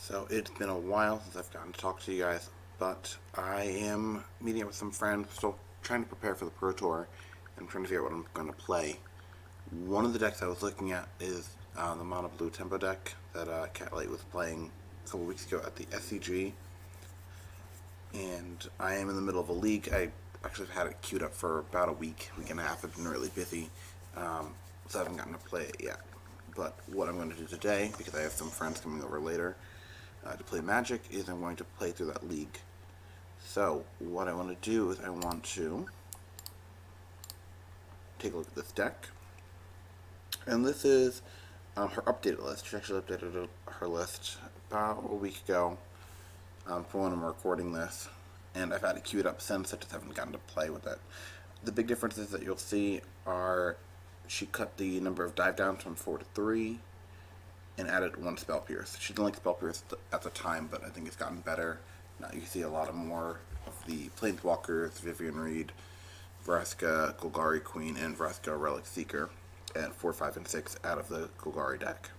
So it's been a while since I've gotten to talk to you guys, but I am meeting up with some friends, still trying to prepare for the Pro Tour, and trying to figure out what I'm going to play. One of the decks I was looking at is the Mono Blue Tempo deck that Cat Light was playing a couple weeks ago at the SCG, and I am in the middle of a league. I actually have had it queued up for about a week and a half. I've been really busy, so I haven't gotten to play it yet. But what I'm going to do today, because I have some friends coming over later to play Magic, is I'm going to play through that league. So what I want to do is I want to take a look at this deck, and this is her updated list. She actually updated her list about a week ago for when I'm recording this, and I've had it queued up since. I just haven't gotten to play with it. The big differences that you'll see are she cut the number of dive downs from 4 to 3 and added 1 Spell Pierce. She didn't like Spell Pierce at the time, but I think it's gotten better. Now you see a lot more of the Planeswalkers, Vivian Reed, Vraska, Golgari Queen, and Vraska Relic Seeker at 4, 5, and 6 out of the Golgari deck.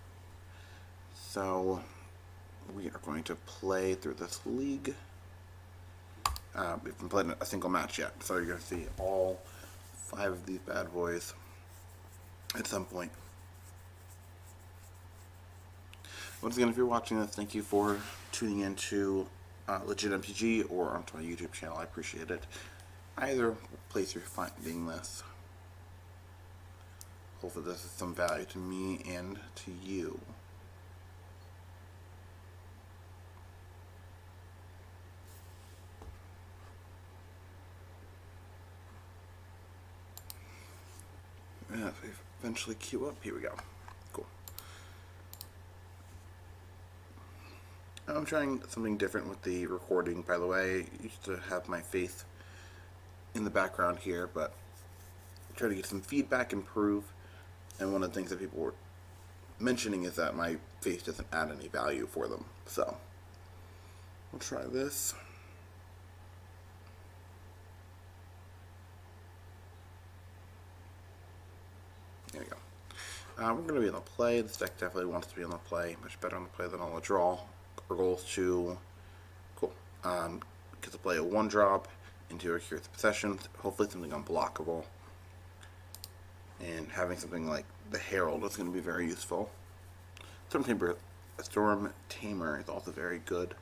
So we are going to play through this league. We haven't played a single match yet, so you're going to see all 5 of these bad boys at some point. Once again, if you're watching this, thank you for tuning in to Legit MTG or onto my YouTube channel. I appreciate it. Either place you're finding this. Hopefully this is some value to me and to you. Yeah, if we eventually queue up, here we go. Cool. I'm trying something different with the recording, by the way. I used to have my face in the background here, but I'm trying to get some feedback, improve, and one of the things that people were mentioning is that my face doesn't add any value for them. So, we'll try this. There we go. We're going to be on the play. This deck definitely wants to be on the play. Much better on the play than on the draw. Our goal is to, get to play a 1-drop into a Curious Possession. Hopefully something unblockable. And having something like the Herald is going to be very useful. Storm Tamer is also very good.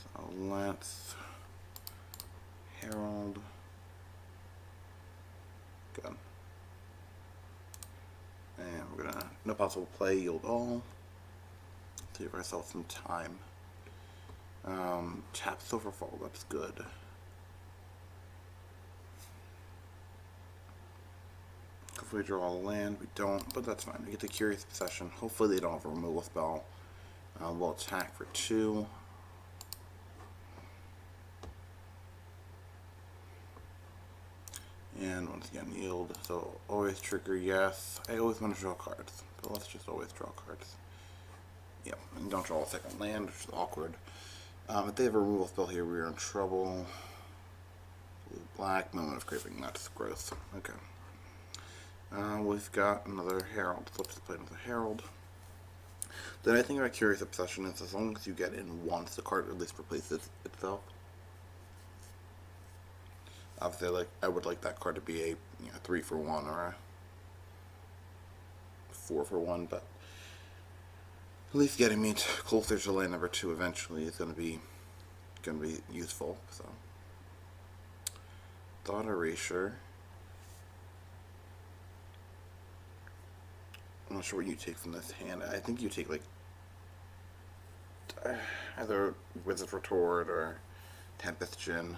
So let's Herald. Good. And we're gonna no possible play, yield all. Save ourselves some time. Tap Silverfall, that's good. If we draw a land, we don't, but that's fine. We get the Curious Possession. Hopefully they don't have a removal spell. We'll attack for 2. And once again, yield. So always trigger, yes. I always want to draw cards, but let's just always draw cards. Yep, and don't draw a second land, which is awkward. If they have a removal spell here, we're in trouble. Blue, black, Moment of Craving, that's gross. Okay. We've got another Herald. So let's play another Herald. The nice thing about Curious Obsession is as long as you get in once, the card at least replaces itself. Obviously, I would like that card to be a 3 for 1 or a 4 for 1, but at least getting me closer to lane number 2 eventually is going to be useful. So, Thought Erasure. I'm not sure what you take from this hand. I think you take either Wizard's Retort or Tempest Gin.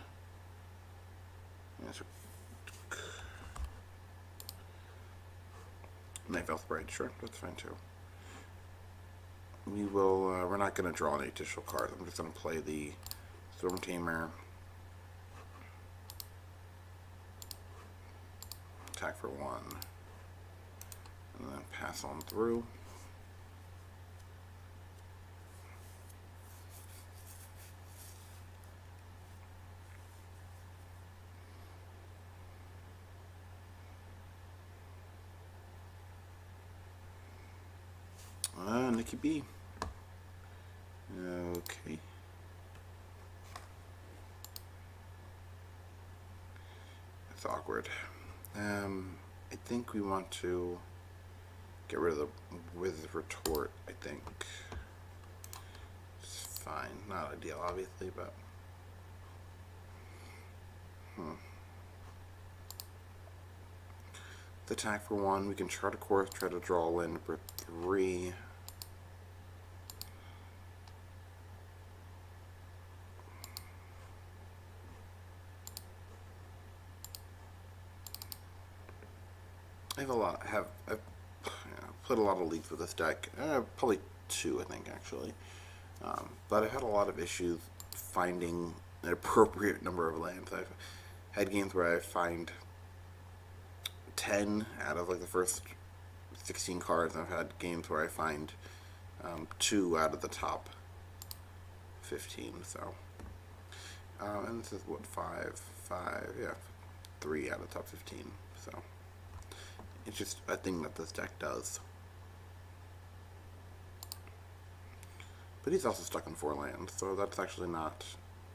Knife Elf Bride, sure, that's fine too. We're not going to draw any additional cards. I'm just going to play the Storm Tamer. Attack for 1. And then pass on through. Mickey B. Okay. That's awkward. I think we want to get rid of the with retort, I think. It's fine. Not ideal, obviously, but... The attack for 1. We can chart a course, try to draw land number 3. I've played a lot of leagues with this deck. Probably 2, I think, actually. But I've had a lot of issues finding an appropriate number of lands. I've had games where I find 10 out of like the first 16 cards, and I've had games where I find 2 out of the top 15. So, and this is what 5, yeah, 3 out of the top 15. So, it's just a thing that this deck does. But he's also stuck in 4 lands, so that's actually not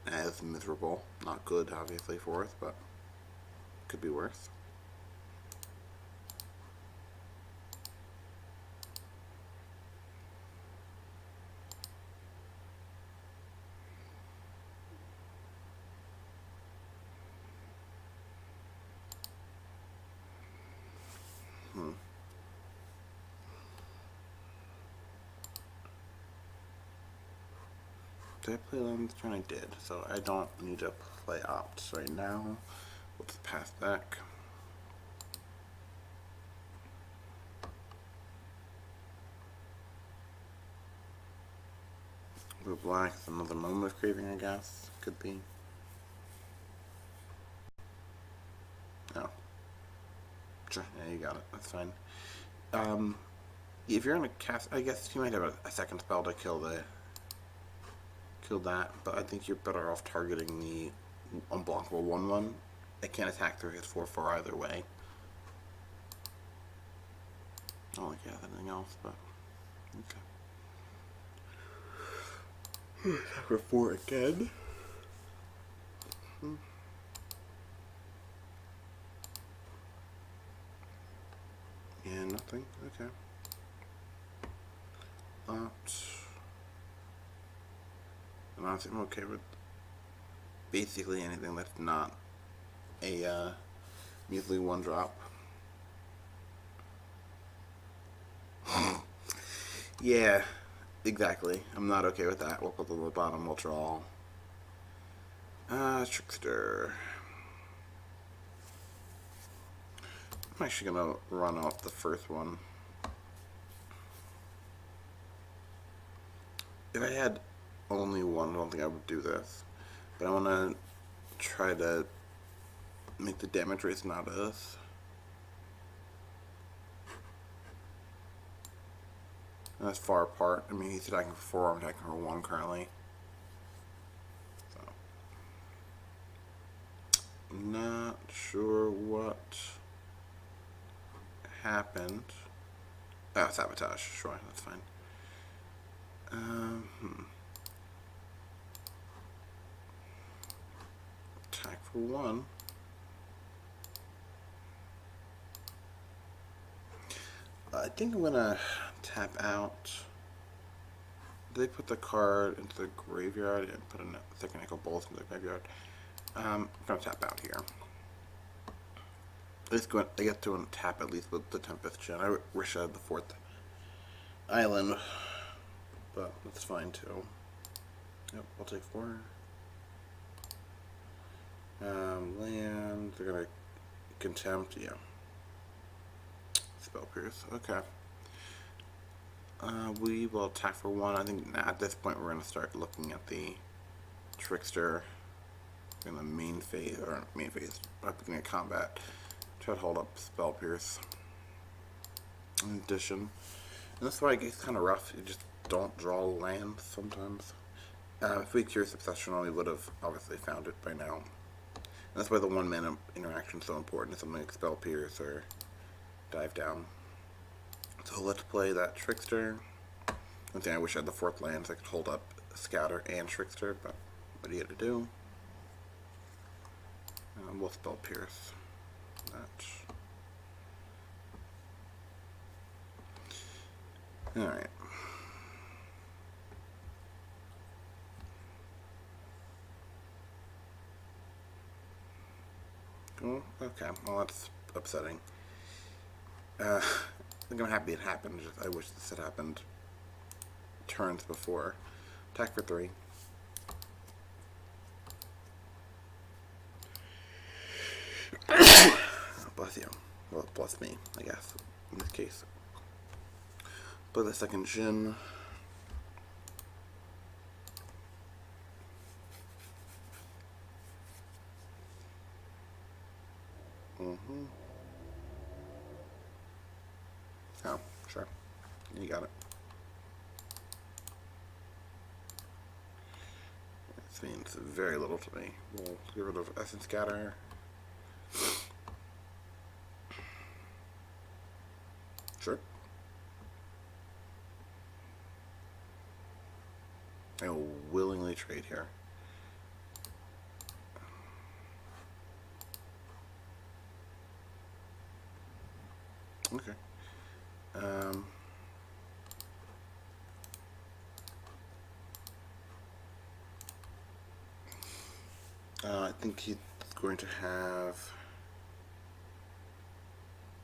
as miserable. Not good, obviously, for us, but could be worse. Did I play Lamb's Turn? I did, so I don't need to play Opts right now. Let's pass back. Blue black is another moment of craving, I guess. Could be. No. Sure, yeah, you got it. That's fine. If you're gonna cast, I guess you might have a second spell to kill that, but I think you're better off targeting the unblockable 1/1. It can't attack through his 4/4 either way. I don't like anything else, but okay. Attack for 4 again. Yeah, nothing. Okay. And honestly, I'm okay with basically anything that's not a measly 1-drop. Yeah, exactly. I'm not okay with that. We'll put them at the bottom. We'll draw. Trickster. I'm actually gonna run off the first one. If I had only one, I don't think I would do this. But I want to try to make the damage rates not us. And that's far apart. I mean, he's attacking for 4, I'm attacking for 1 currently. So, not sure what happened. Oh, sabotage. Sure, that's fine. Attack for 1. I think I'm gonna tap out. Did they put the card into the graveyard and put a second nickel bolt into the graveyard? I'm gonna tap out here. I get to tap at least with the Tempest Gen. I wish I had the 4th island, but that's fine too. Yep, I'll take 4. Land, they're gonna contempt, yeah. Spell Pierce, okay. We will attack for 1. I think at this point we're gonna start looking at the Trickster in the main phase, at beginning of combat. Try to hold up Spell Pierce. In addition, and that's why it gets kind of rough. You just don't draw land sometimes. If we Curious Obsession, we would have obviously found it by now. And that's why the 1-mana interaction is so important. Something like Spell Pierce or Dive Down. So let's play that Trickster. One thing I wish I had the 4th land so I could hold up Scatter and Trickster, but what are you gonna do? We'll spell Pierce. Alright. Oh, okay, well that's upsetting. I think I'm happy it happened, just I wish this had happened turns before. Attack for 3. Bless you. Well, bless me, I guess, in this case. Play the 2nd Jin. Oh, sure. You got it. This means very little to me. We'll get rid of Essence Scatter. Sure. I will willingly trade here. Okay. I think he's going to have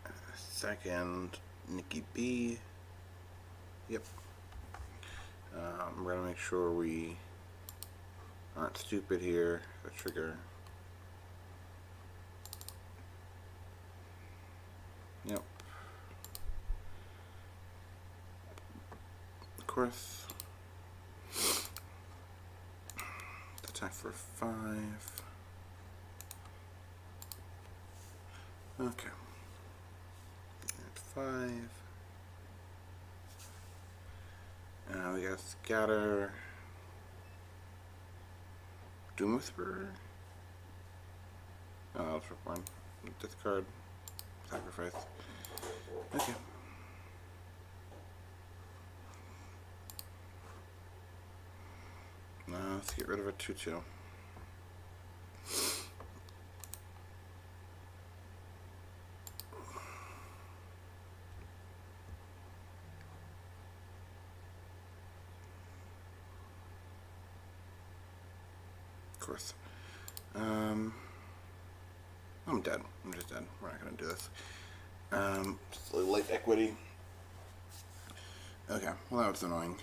a 2nd Nikki B. Yep. We're gonna make sure we aren't stupid here. The trigger. Yep. Of course. Attack for 5. Okay. At 5. We got Scatter. Doom Whisperer. Oh, that's for 1. Discard. Sacrifice. Okay. Let's get rid of a 2/2. Of course. I'm dead. I'm just dead. We're not gonna do this. Life equity. Okay, well that was annoying.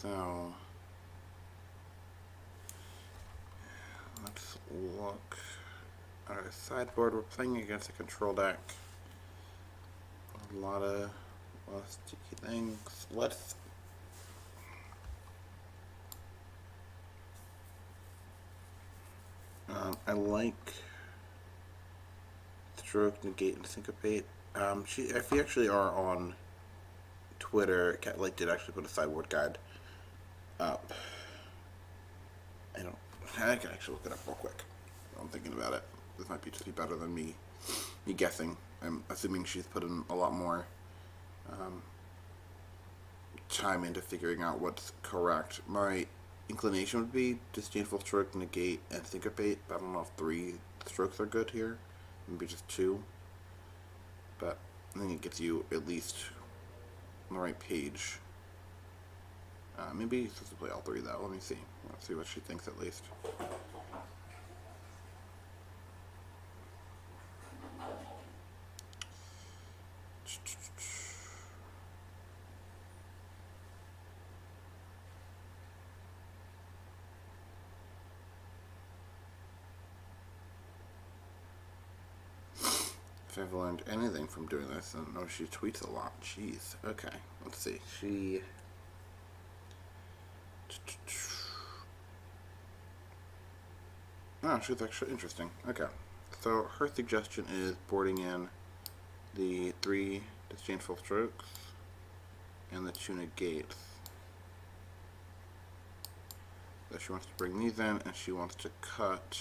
So let's look at our sideboard. We're playing against a control deck. A lot of sticky things. Let's I like Stroke, Negate, and Syncopate. If you actually are on Twitter, Cat Light did actually put a sideboard guide up. I can actually look it up real quick. I'm thinking about it. This might just be better than me guessing. I'm assuming she's put in a lot more time into figuring out what's correct. My inclination would be Disdainful Stroke, Negate, and Syncopate, but I don't know if 3 strokes are good here. Maybe just 2. But I think it gets you at least on the right page. Maybe you're supposed to play all 3 though. Let me see. Let's see what she thinks at least. If I've learned anything from doing this, I don't know, she tweets a lot. Jeez. Okay, let's see. Oh, she's actually interesting. Okay. So her suggestion is boarding in the 3 Disdainful Strokes and the 2 Negates. So she wants to bring these in, and she wants to cut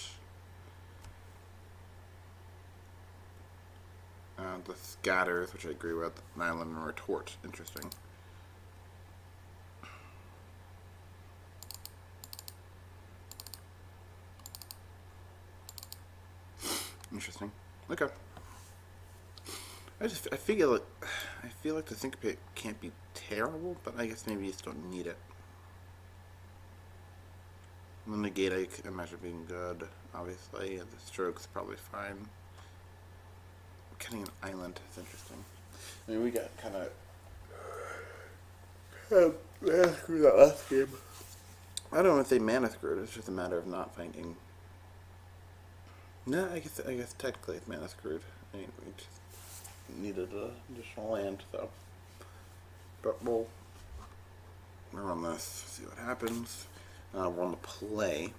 the scatters, which I agree with. An island and retort. Interesting. Interesting. Okay. I feel like the syncopate can't be terrible, but I guess maybe you just don't need it. The negate I imagine being good, obviously. The stroke's probably fine. Cutting an island is interesting. I mean, we got kind of screwed that last game. I don't want to say mana screwed. It's just a matter of not finding. No, I guess technically it's mana screwed. I mean, we just needed an additional land, so. But we'll run this, see what happens. We're on the play.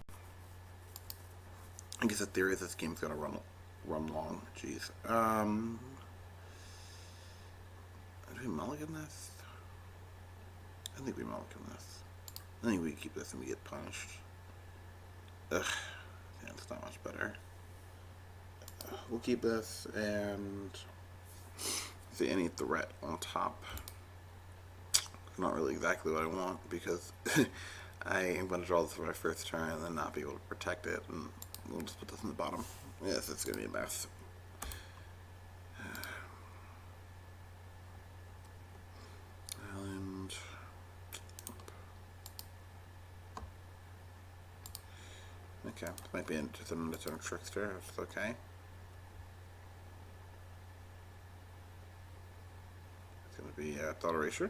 I guess the theory is this game's gonna run long. Jeez. Do we mulligan this? I think we mulligan this. I think we keep this and we get punished. Ugh. Yeah, it's not much better. We'll keep this and see any threat on top. It's not really exactly what I want because I am going to draw this for my first turn and then not be able to protect it, and we'll just put this in the bottom. Yes, it's going to be a mess. Island. Okay, this might be just an undertone trickster, if it's okay. It's going to be Thought Erasure,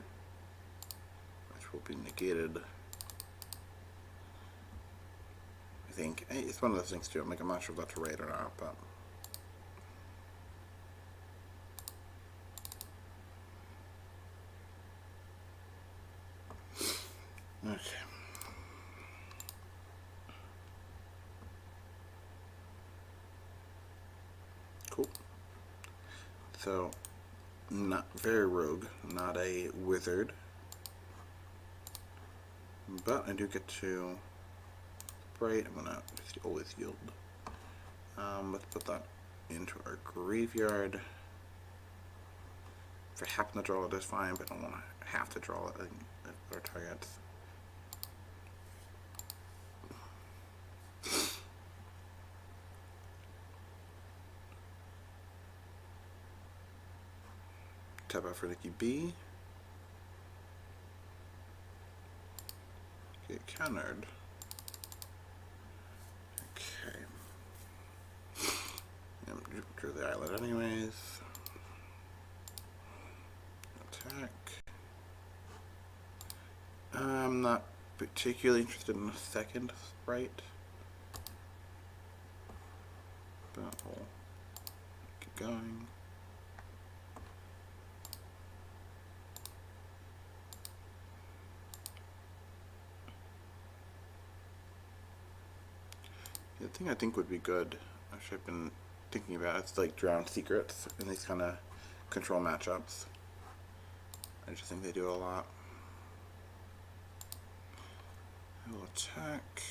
which will be negated. I think it's one of those things too. I'm not sure if that's right or not, but okay. Cool. So, not very rogue, not a wizard, but I do get to. Right, I'm gonna just always yield. Let's put that into our graveyard. If I happen to draw it, that's fine, but I don't want to have to draw it at our targets. Tap out for Nikki B. Get countered. Drew the island anyways. Attack. I'm not particularly interested in the second sprite, but we'll keep going. The thing I think would be good, actually I've been thinking about, it's like Drowned Secrets in these kind of control matchups. I just think they do it a lot. I will attack.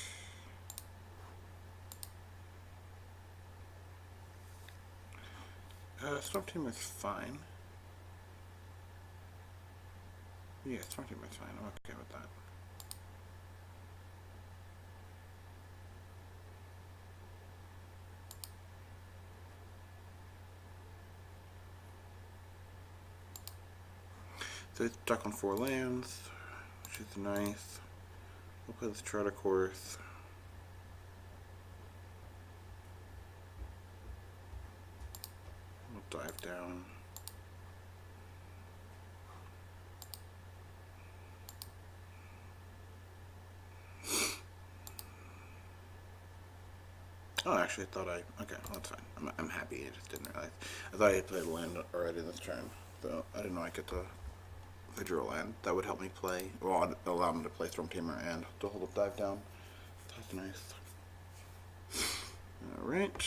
Storm Team is fine. Yeah, Storm Team is fine. I'm okay with that. So it's stuck on 4 lands, which is nice. We'll play this Charter Course. We'll dive down. Oh, actually, I thought okay, well, that's fine. I'm happy. I just didn't realize. I thought I had played land already this turn, so I didn't know I could draw land. That would help me play, well, allow me to play Storm Tamer and to hold up dive down. That's nice. Alright.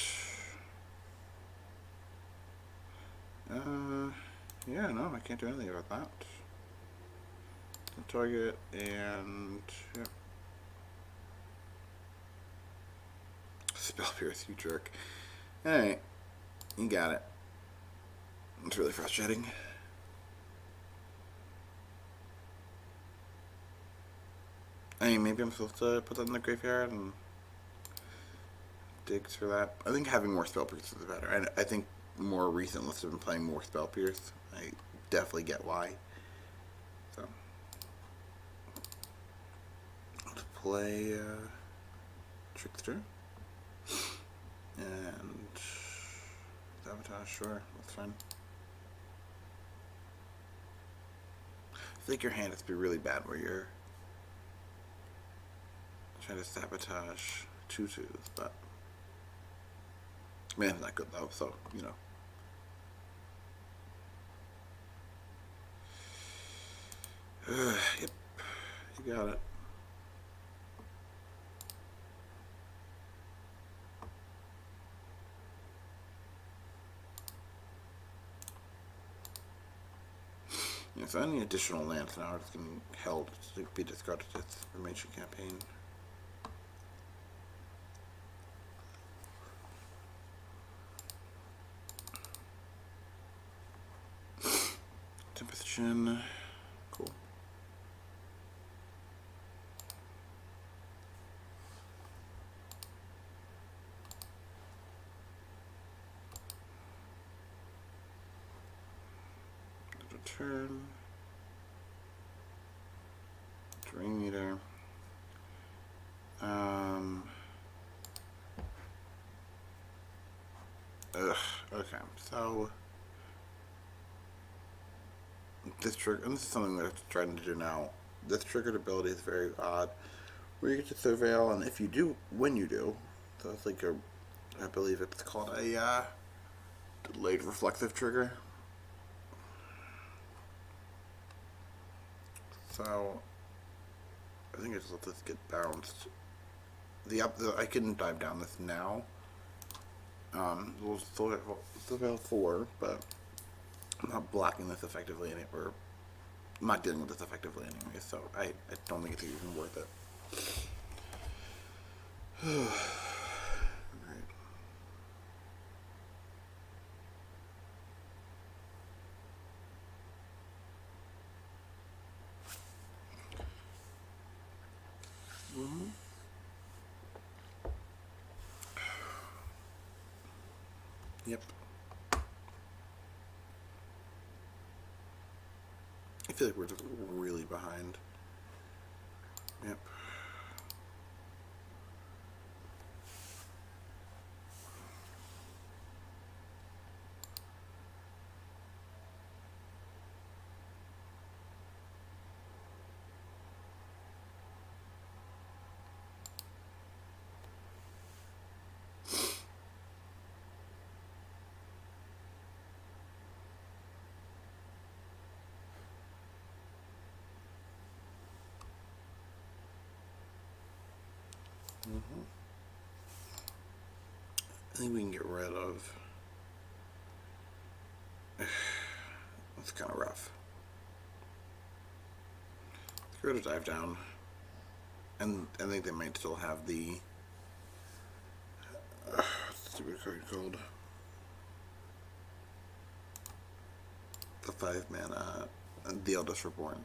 Yeah, no, I can't do anything about that. The target, and, yeah. Spell Pierce, you jerk. Alright, you got it. It's really frustrating. I mean, maybe I'm supposed to put that in the graveyard and dig through that. I think having more spell pierce is better. And I think more recent lists have been playing more spell pierce. I definitely get why. So let's play Trickster and Sabotage. Sure, that's fine. I think your hand has to be really bad where you're trying to sabotage 2/2s, but man's not good though, so you know. Yep, you got it. Yeah, so any additional lands now are just getting held to be discarded as Formation Campaign. Tempest. Cool. Return. Drain meter. Okay, so this trigger, and this is something that I'm trying to do now. This triggered ability is very odd, where you get to surveil, and if you do, when you do, so it's like a, I believe it's called a delayed reflexive trigger. So I think I just let this get bounced. I can dive down this now. We'll still have 4, but I'm not blocking this effectively anymore. I'm not dealing with this effectively anyway, so I don't think it's even worth it. Alright. Yep. I feel like we're just really behind. Yep. I think we can get rid of. That's kind of rough. Let's get rid of dive down, and I think they might still have the stupid card called the 5-mana the Eldest Reborn.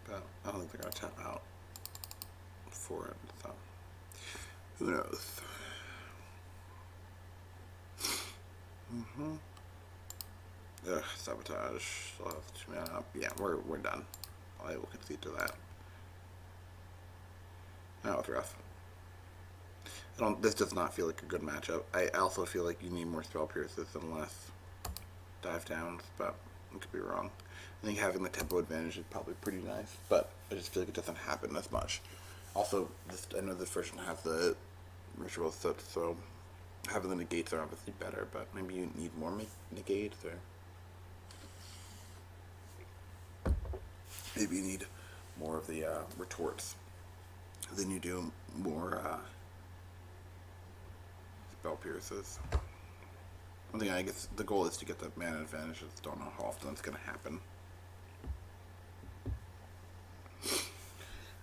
But I don't think they're gonna tap out for it. So who knows? Sabotage. Still have 2 mana. Yeah, we're done. I will concede to that. That was rough. This does not feel like a good matchup. I also feel like you need more spell pierces and less dive downs, but I could be wrong. I think having the tempo advantage is probably pretty nice, but I just feel like it doesn't happen as much. Also, I know this version has the ritual set, so having the negates are obviously better, but maybe you need more negates, or maybe you need more of the retorts than you do more spell pierces. One thing I guess the goal is to get the mana advantage. I just don't know how often it's going to happen.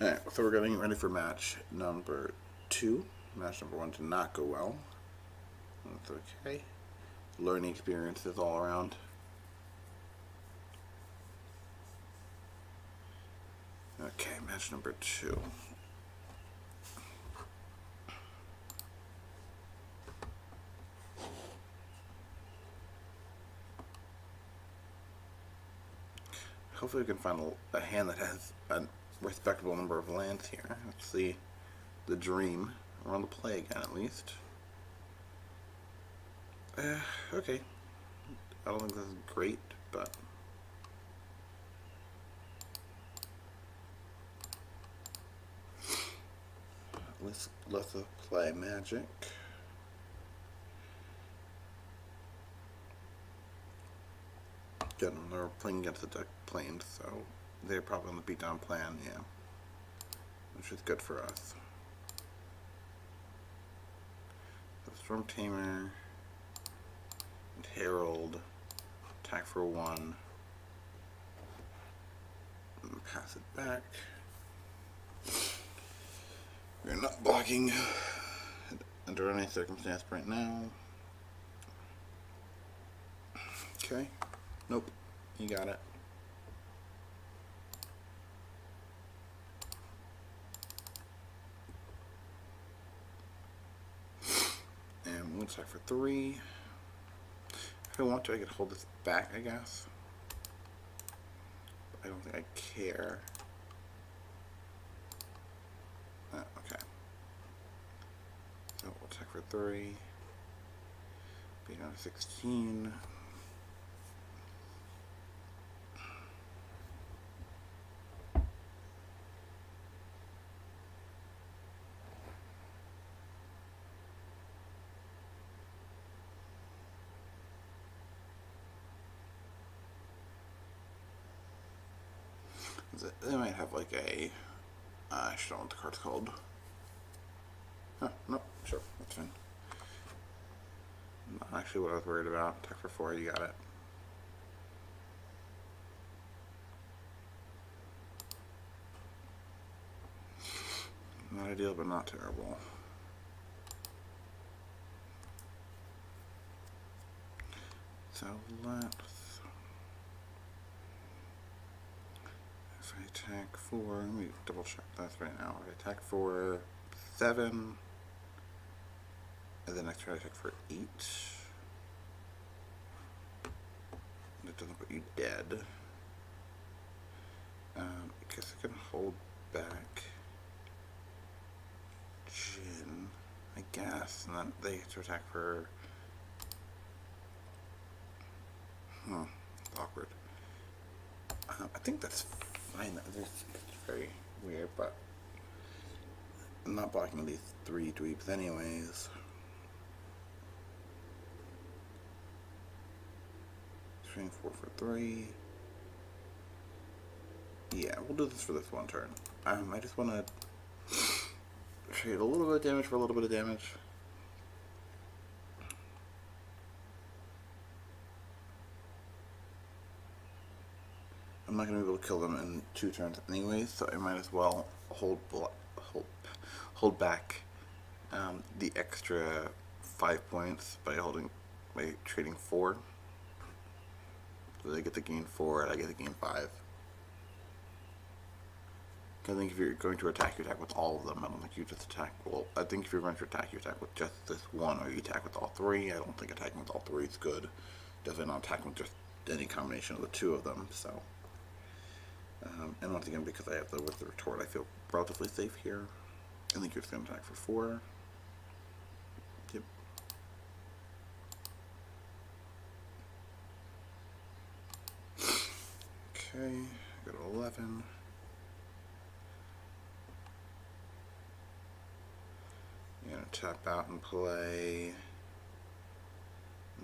Alright, so we're getting ready for match number 2. Match number 1 did not go well. That's okay. learning experiences all around. Okay, match number 2. Hopefully we can find a hand that has a respectable number of lands here. Let's see the dream. We're on the play again, at least. Okay. I don't think this is great, but... let's play Magic. Again, they're playing against the deck Plains, so they're probably on the beatdown plan, yeah. Which is good for us. So Storm Tamer and Herald, attack for 1, and pass it back. We're not blocking under any circumstance right now. Okay. Nope. You got it. And we'll attack for 3. If I want to, I could hold this back, I guess. But I don't think I care. Okay. So we'll attack for 3. Be down to 16. They might have like a... I should know what the card's called. Huh, no, sure, that's fine. Not actually what I was worried about. Attack for 4, you got it. Not ideal, but not terrible. So let's... if I attack for... let me double check that right now. If I attack for 7, and then next turn I attack for 8. That doesn't put you dead. I guess I can hold back Jin, I guess, and then they get to attack for... it's awkward. I think that's fine. It's very weird, but I'm not blocking these 3 dweebs anyways. Trading 4 for 3. Yeah, we'll do this for this one turn. I just want to trade a little bit of damage for a little bit of damage. I'm not going to be able to kill them in 2 turns anyways, so I might as well hold back the extra 5 points by trading 4. So they get to gain 4 and I get to gain 5. I think if you're going to attack, you attack with all of them. I don't think you just attack... well, I think if you're going to attack, you attack with just this one, or you attack with all 3. I don't think attacking with all 3 is good. Definitely not attacking with just any combination of the 2 of them, so... and once again, because I have with the retort, I feel relatively safe here. I think you're just going to attack for 4. Yep. Okay, go to 11. I'm going to tap out and play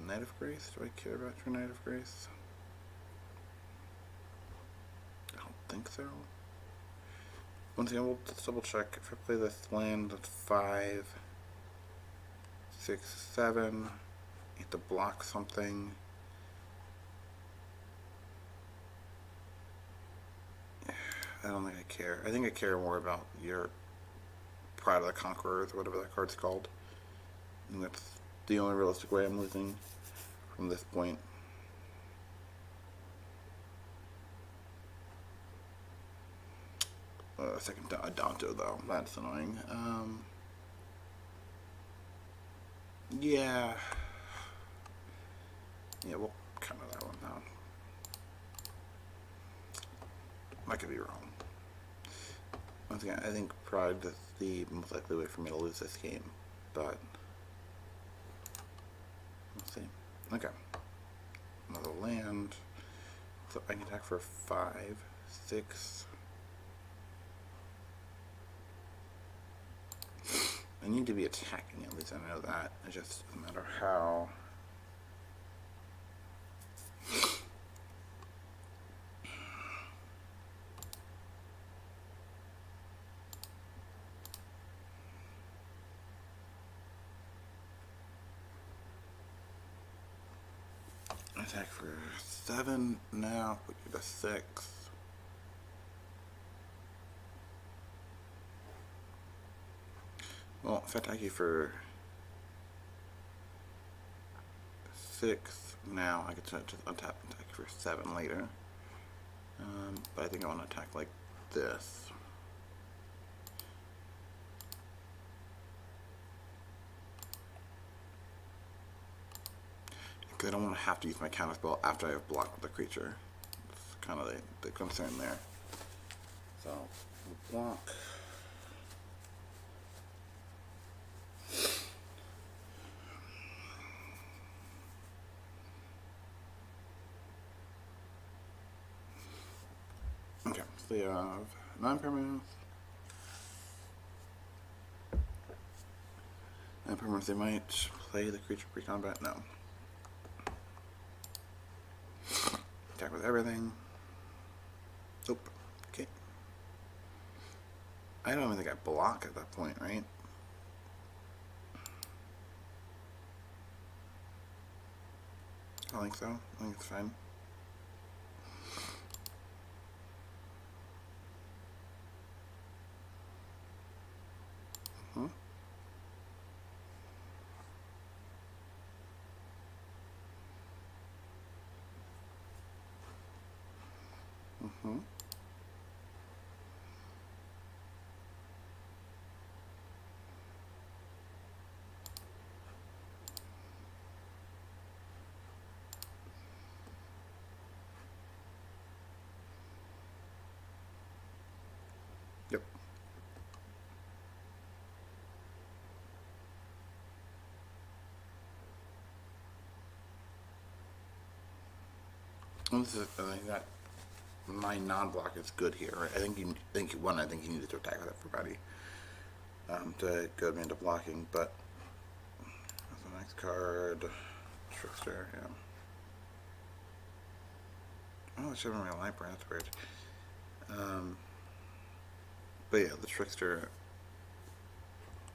Knight of Grace. Do I care about your Knight of Grace? I don't think so. Once again, we'll just double check. If I play this land, that's 5, 6, 7. You have to block something. I don't think I care. I think I care more about your Pride of the Conquerors, or whatever that card's called. And that's the only realistic way I'm losing. from this point. Second Adonto though, that's annoying. Yeah. Yeah, we'll counter that one now. I could be wrong. Once again, I think Pride is the most likely way for me to lose this game, but we'll see. Okay. Another land. So I can attack for 5, 6. I need to be attacking, at least I know that. It just doesn't matter how. Attack for 7 now, put you to 6. Well, if I attack you for 6 now, I could just untap and attack you for 7 later. But I think I want to attack like this. Because I don't want to have to use my counterspell after I have blocked the creature. That's kind of the concern there. So, block. Okay, so they have 9 permanents. 9 permanents, they might play the creature pre-combat? No. Attack with everything. Nope. Okay. I don't even think I block at that point, right? I think so. I think it's fine. Yep. Well, this is, I think that my non-block is good here. Right? I think you needed to attack with everybody to go into blocking, but that's the next card. Trickster, yeah. Oh, it should have been my library, that's weird. But yeah, the Trickster,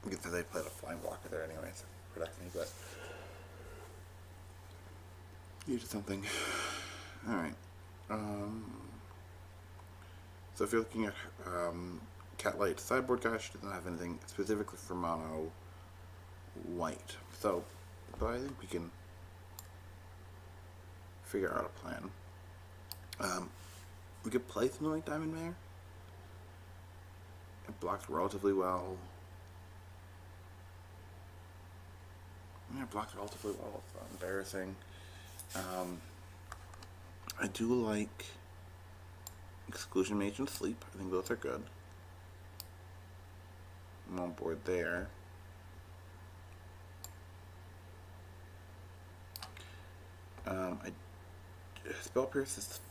because they played a flying blocker there anyway, so protect me, but you did something. Alright. So if you're looking at Catlight sideboard guy, she doesn't have anything specifically for mono white. So, but I think we can figure out a plan. We could play something like Diamond Mare. It blocks relatively well. Yeah, it blocks relatively well. It's not embarrassing. I do like Exclusion Mage and Sleep. I think both are good. I'm on board there. Spell Pierce is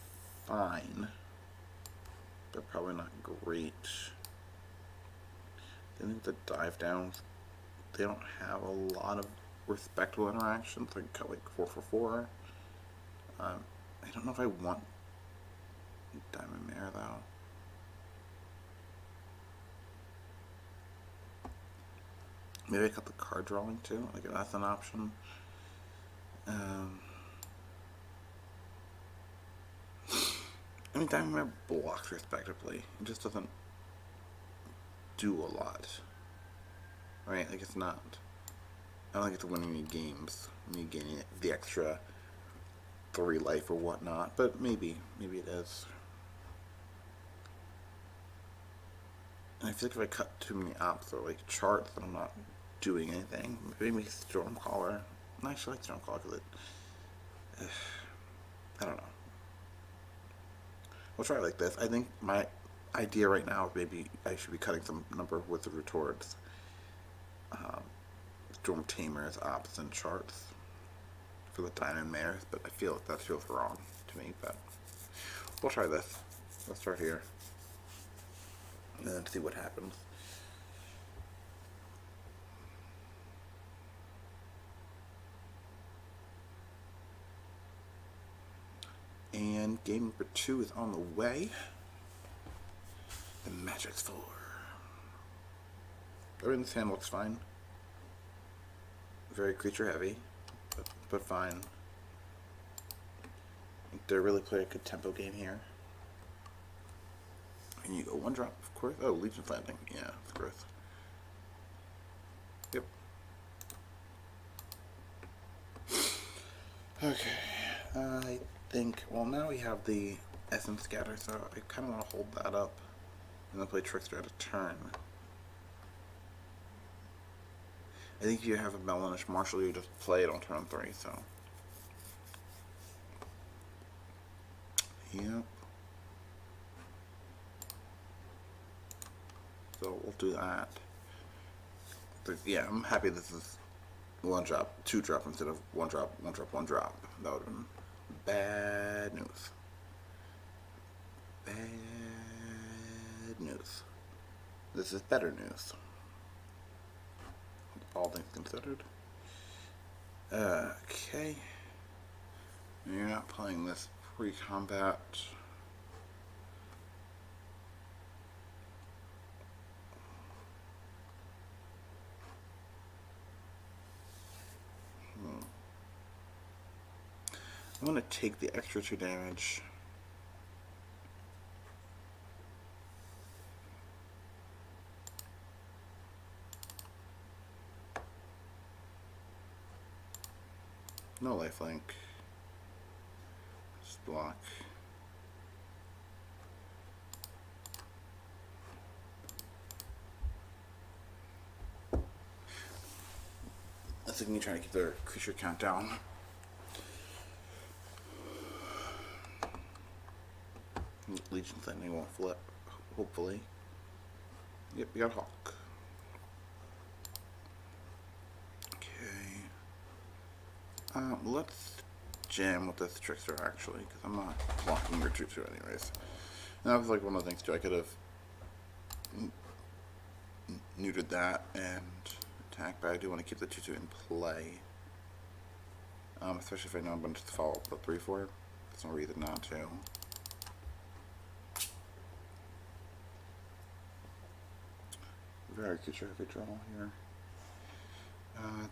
fine, but probably not great. I think the dive downs, they don't have a lot of respectable interactions. I can cut like 4 for 4. I don't know if I want Diamond Mare though. Maybe I cut the card drawing too. Like that's an option. I mean, Diamond Mare blocks respectively. It just doesn't do a lot. Right? Like it's not. I don't think it's winning any games. When you gain the extra 3 life or whatnot, but maybe it is. And I feel like if I cut too many ops or like charts, then I'm not doing anything. Maybe Stormcaller. I actually like Stormcaller because I don't know. We'll try it like this. I think my idea right now is maybe I should be cutting some number of Wizard Retorts, Storm Tamers, ops, and charts for the Diamond Mares, but I feel like that feels wrong to me, but we'll try this. Let's start here and then see what happens. And game number 2 is on the way. The Magic's 4. Everything in this hand looks fine. Very creature heavy, but fine. They're really playing a good tempo game here. And you go 1-drop, of course. Oh, Legion's Landing. Yeah, of course. Yep. Okay. I think, well, now we have the Essence Scatter, so I kind of want to hold that up and then play Trickster at a turn. I think if you have a Melanish Marshal, you just play it on turn 3, so. Yep. So we'll do that. But yeah, I'm happy this is 1-drop, 2-drop instead of 1-drop, 1-drop, 1-drop. That would have been bad news. Bad news. This is better news. All things considered. Okay. You're not playing this pre-combat. I'm going to take the extra 2 damage. No lifelink. Just block. I think you trying to keep their creature count down. Legion's Landing won't flip, hopefully. Yep, you got Hawk. Okay. Let's jam with this Trickster, actually, because I'm not blocking your 2-2 anyways. And that was like one of the things, too. I could have neutered that and attack, but I do want to keep the 2-2 in play. Especially if I know I'm going to follow up the 3-4. There's no reason not to. Very creature heavy draw here.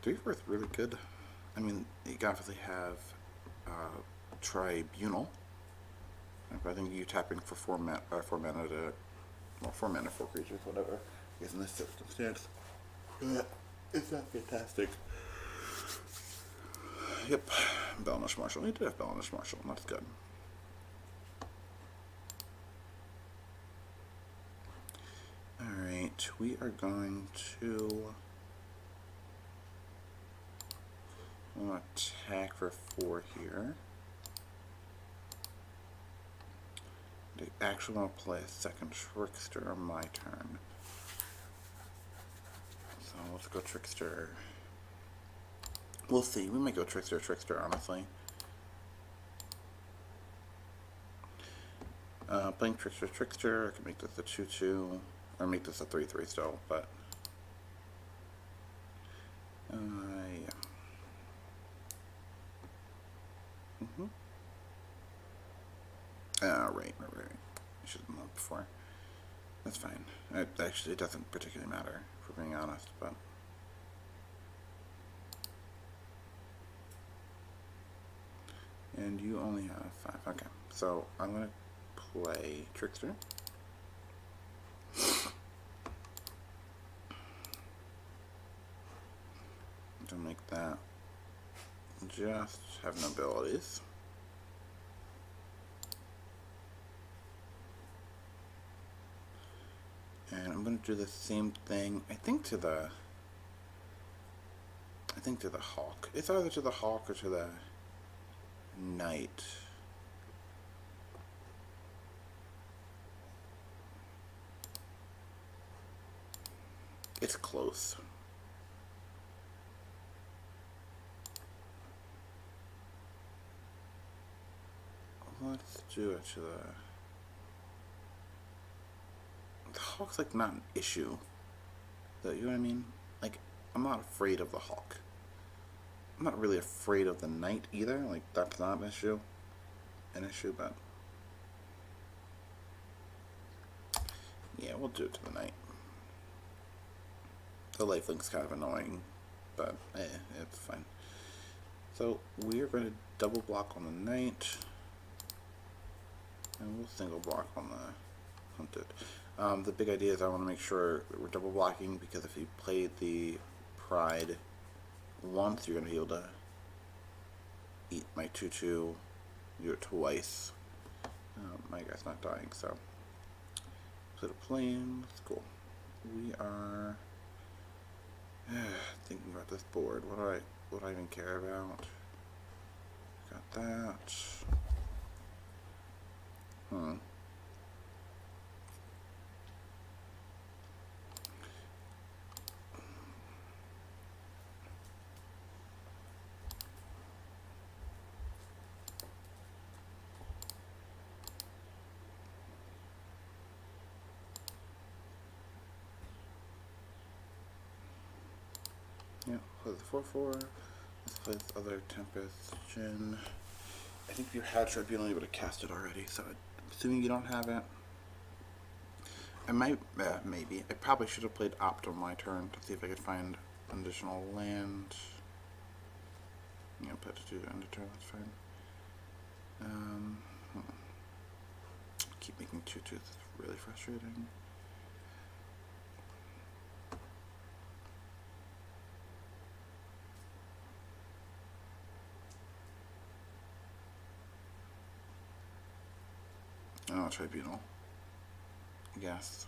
3-4 is really good. I mean, you obviously have Tribunal. I think you tapping for 4 mana to, well, 4 mana, 4 creatures, whatever. I guess in this circumstance, it's not fantastic. Yep, Melanish Marshal. We did have Melanish Marshal. That's good. Alright, we are going to attack for 4 here. I actually want to play a second Trickster on my turn. So let's go Trickster. We'll see. We might go Trickster, honestly. Playing Trickster, I can make this a 2-2, or make this a 3-3 still, but yeah. Right. I should have done that before. That's fine. Actually, it doesn't particularly matter, if we're being honest, but and you only have 5. Okay, so I'm gonna play Trickster. To make that just have no abilities. And I'm going to do the same thing, I think to the hawk. It's either to the hawk or to the knight. It's close. Let's do it to the hawk's like not an issue. You know what I mean? Like, I'm not afraid of the hawk. I'm not really afraid of the knight either. Like, that's not an issue. But yeah, we'll do it to the knight. The lifelink's kind of annoying, but it's fine. So we are going to double block on the knight, and we'll single block on the hunted. The big idea is I want to make sure we're double blocking, because if you play the pride once, you're going to be able to eat my 2/2, do it twice. My guy's not dying, so split a plane. That's cool. We are thinking about this board. What do I even care about? Got that. Yeah, play the 4/4. Let's play this other Tempest Djinn. I think if you had Tribunal, you would have cast it already, so assuming you don't have it. I might, maybe. I probably should have played Opt on my turn to see if I could find an additional land. Yeah, put it to the end of turn, that's fine. Keep making 2/2, it's really frustrating. Oh, Tribunal. Yes.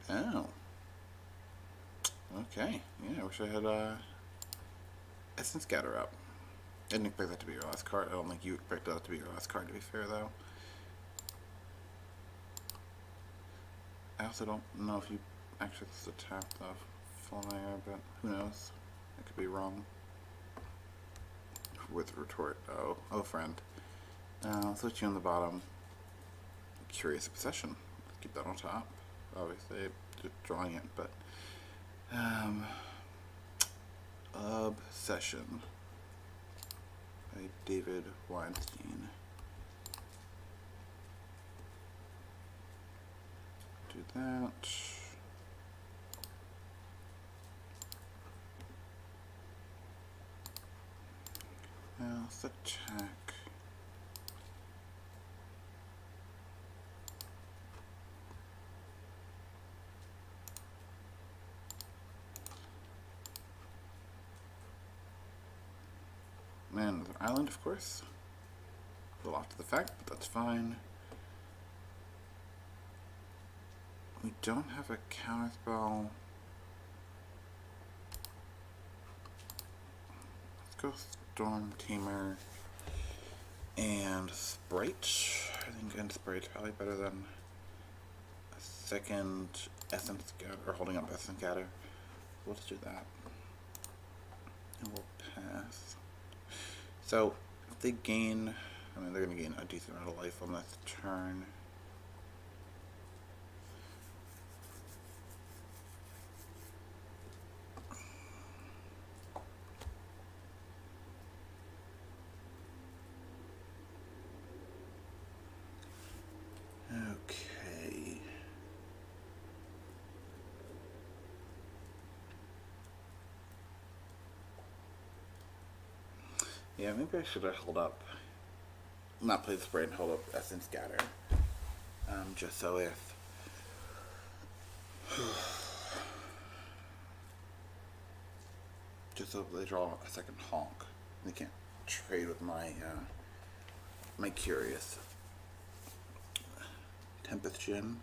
Oh. Okay. Yeah, I wish I had Essence Scatter up. I didn't expect that to be your last card. I don't think you expected that to be your last card, to be fair, though. I also don't know if you actually just tap the flyer, but who knows? I could be wrong. With retort. Oh, friend. I'll switch you on the bottom. Curious Obsession. Let's keep that on top. Obviously, just drawing it, but Obsession by David Weinstein. Do that. Now let's attack. And another island, of course. A little after the fact, but that's fine. We don't have a counterspell. Let's go Storm Tamer and Sprite. I think End Sprite's probably better than a second Essence Scatter, or holding up Essence Scatter. We'll just do that. And we'll pass. So, if they gain, I mean, they're going to gain a decent amount of life on this turn. Okay. Yeah, maybe I should have held up, not play the spray and hold up Essence Scatter. Just so if just so if they draw a second honk, they can't trade with my my Curious. Tempest Gin.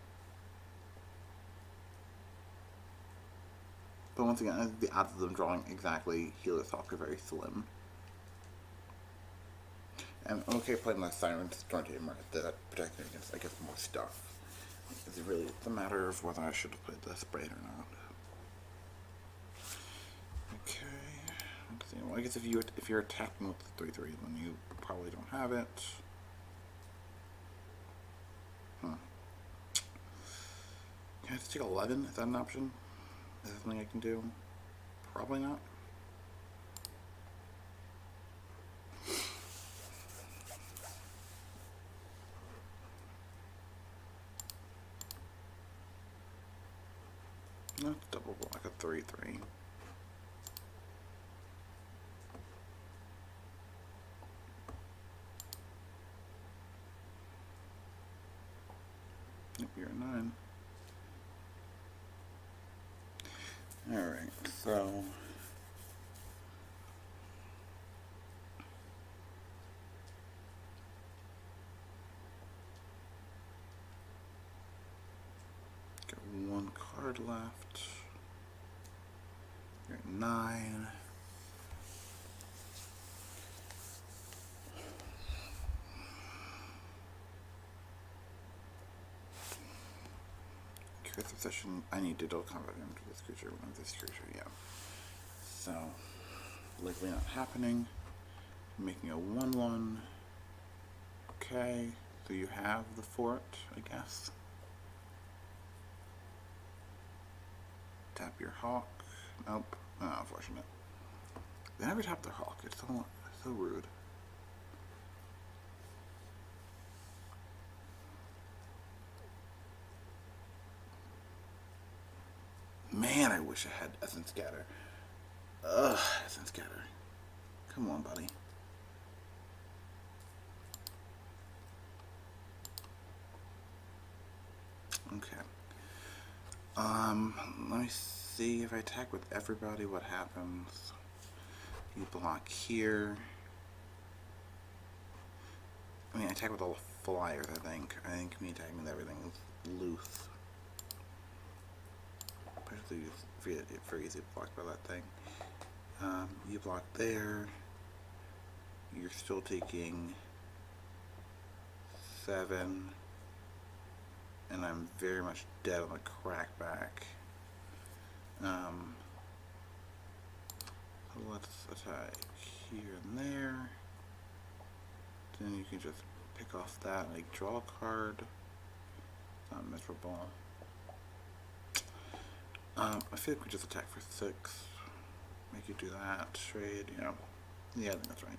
But once again, I think the odds of them drawing exactly Healer's Hawk are very slim. And I'm okay playing my Siren Storm Tamer that protecting against, I guess, more stuff. It's really a matter of whether I should have played the Sprite or not. Okay. Let's see. Well, I guess if you're attacking with the 3/3, then you probably don't have it. Can I just take 11? Is that an option? Is that something I can do? Probably not. No, it's double block a 3/3. Yep, you're a 9. Alright, so got one card left. You're at 9. Cursive session, I need to do combat into this creature when this creature, yeah. So, likely not happening. Making a 1/1. Okay, so you have the fort, I guess. Tap your hawk. Nope. Oh, unfortunate. They never tap their hawk. It's so rude. Man, I wish I had Essence Scatter. Ugh, Essence Scatter. Come on, buddy. Okay. Let me see if I attack with everybody, what happens. You block here. I mean, I attack with all the flyers, I think. I think me attacking with everything is loose. Especially if you get very easy blocked by that thing. You block there. You're still taking 7. And I'm very much dead on the crackback. So let's attack here and there. Then you can just pick off that, like draw a card. It's not miserable. I feel like we just attack for 6. Make you do that. Trade, you know. Yeah, I think that's right.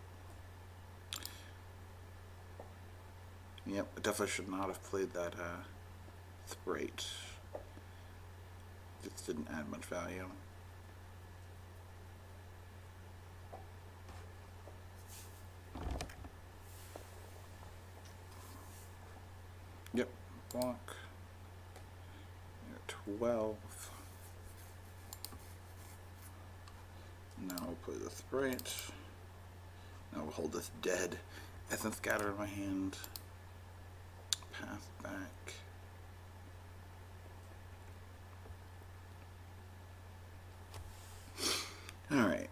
Yep, I definitely should not have played that Sprite. Just didn't add much value. Yep, block. You're 12. Now we'll play the Sprite. Now we'll hold this dead Essence Scatter in my hand. Pass back. Alright.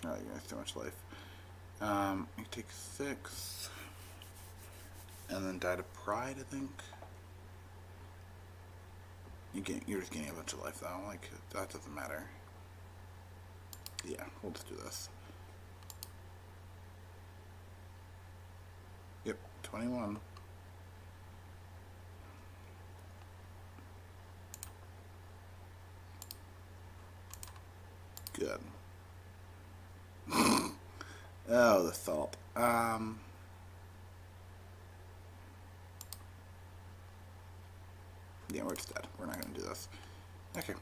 Oh, you have so much life. You take 6. And then die to Pride, I think. You're just gaining a bunch of life though, like, that doesn't matter. Yeah, we'll just do this. Yep, 21. Good. Oh, the salt. Yeah, we're just dead. We're not gonna do this. Okay.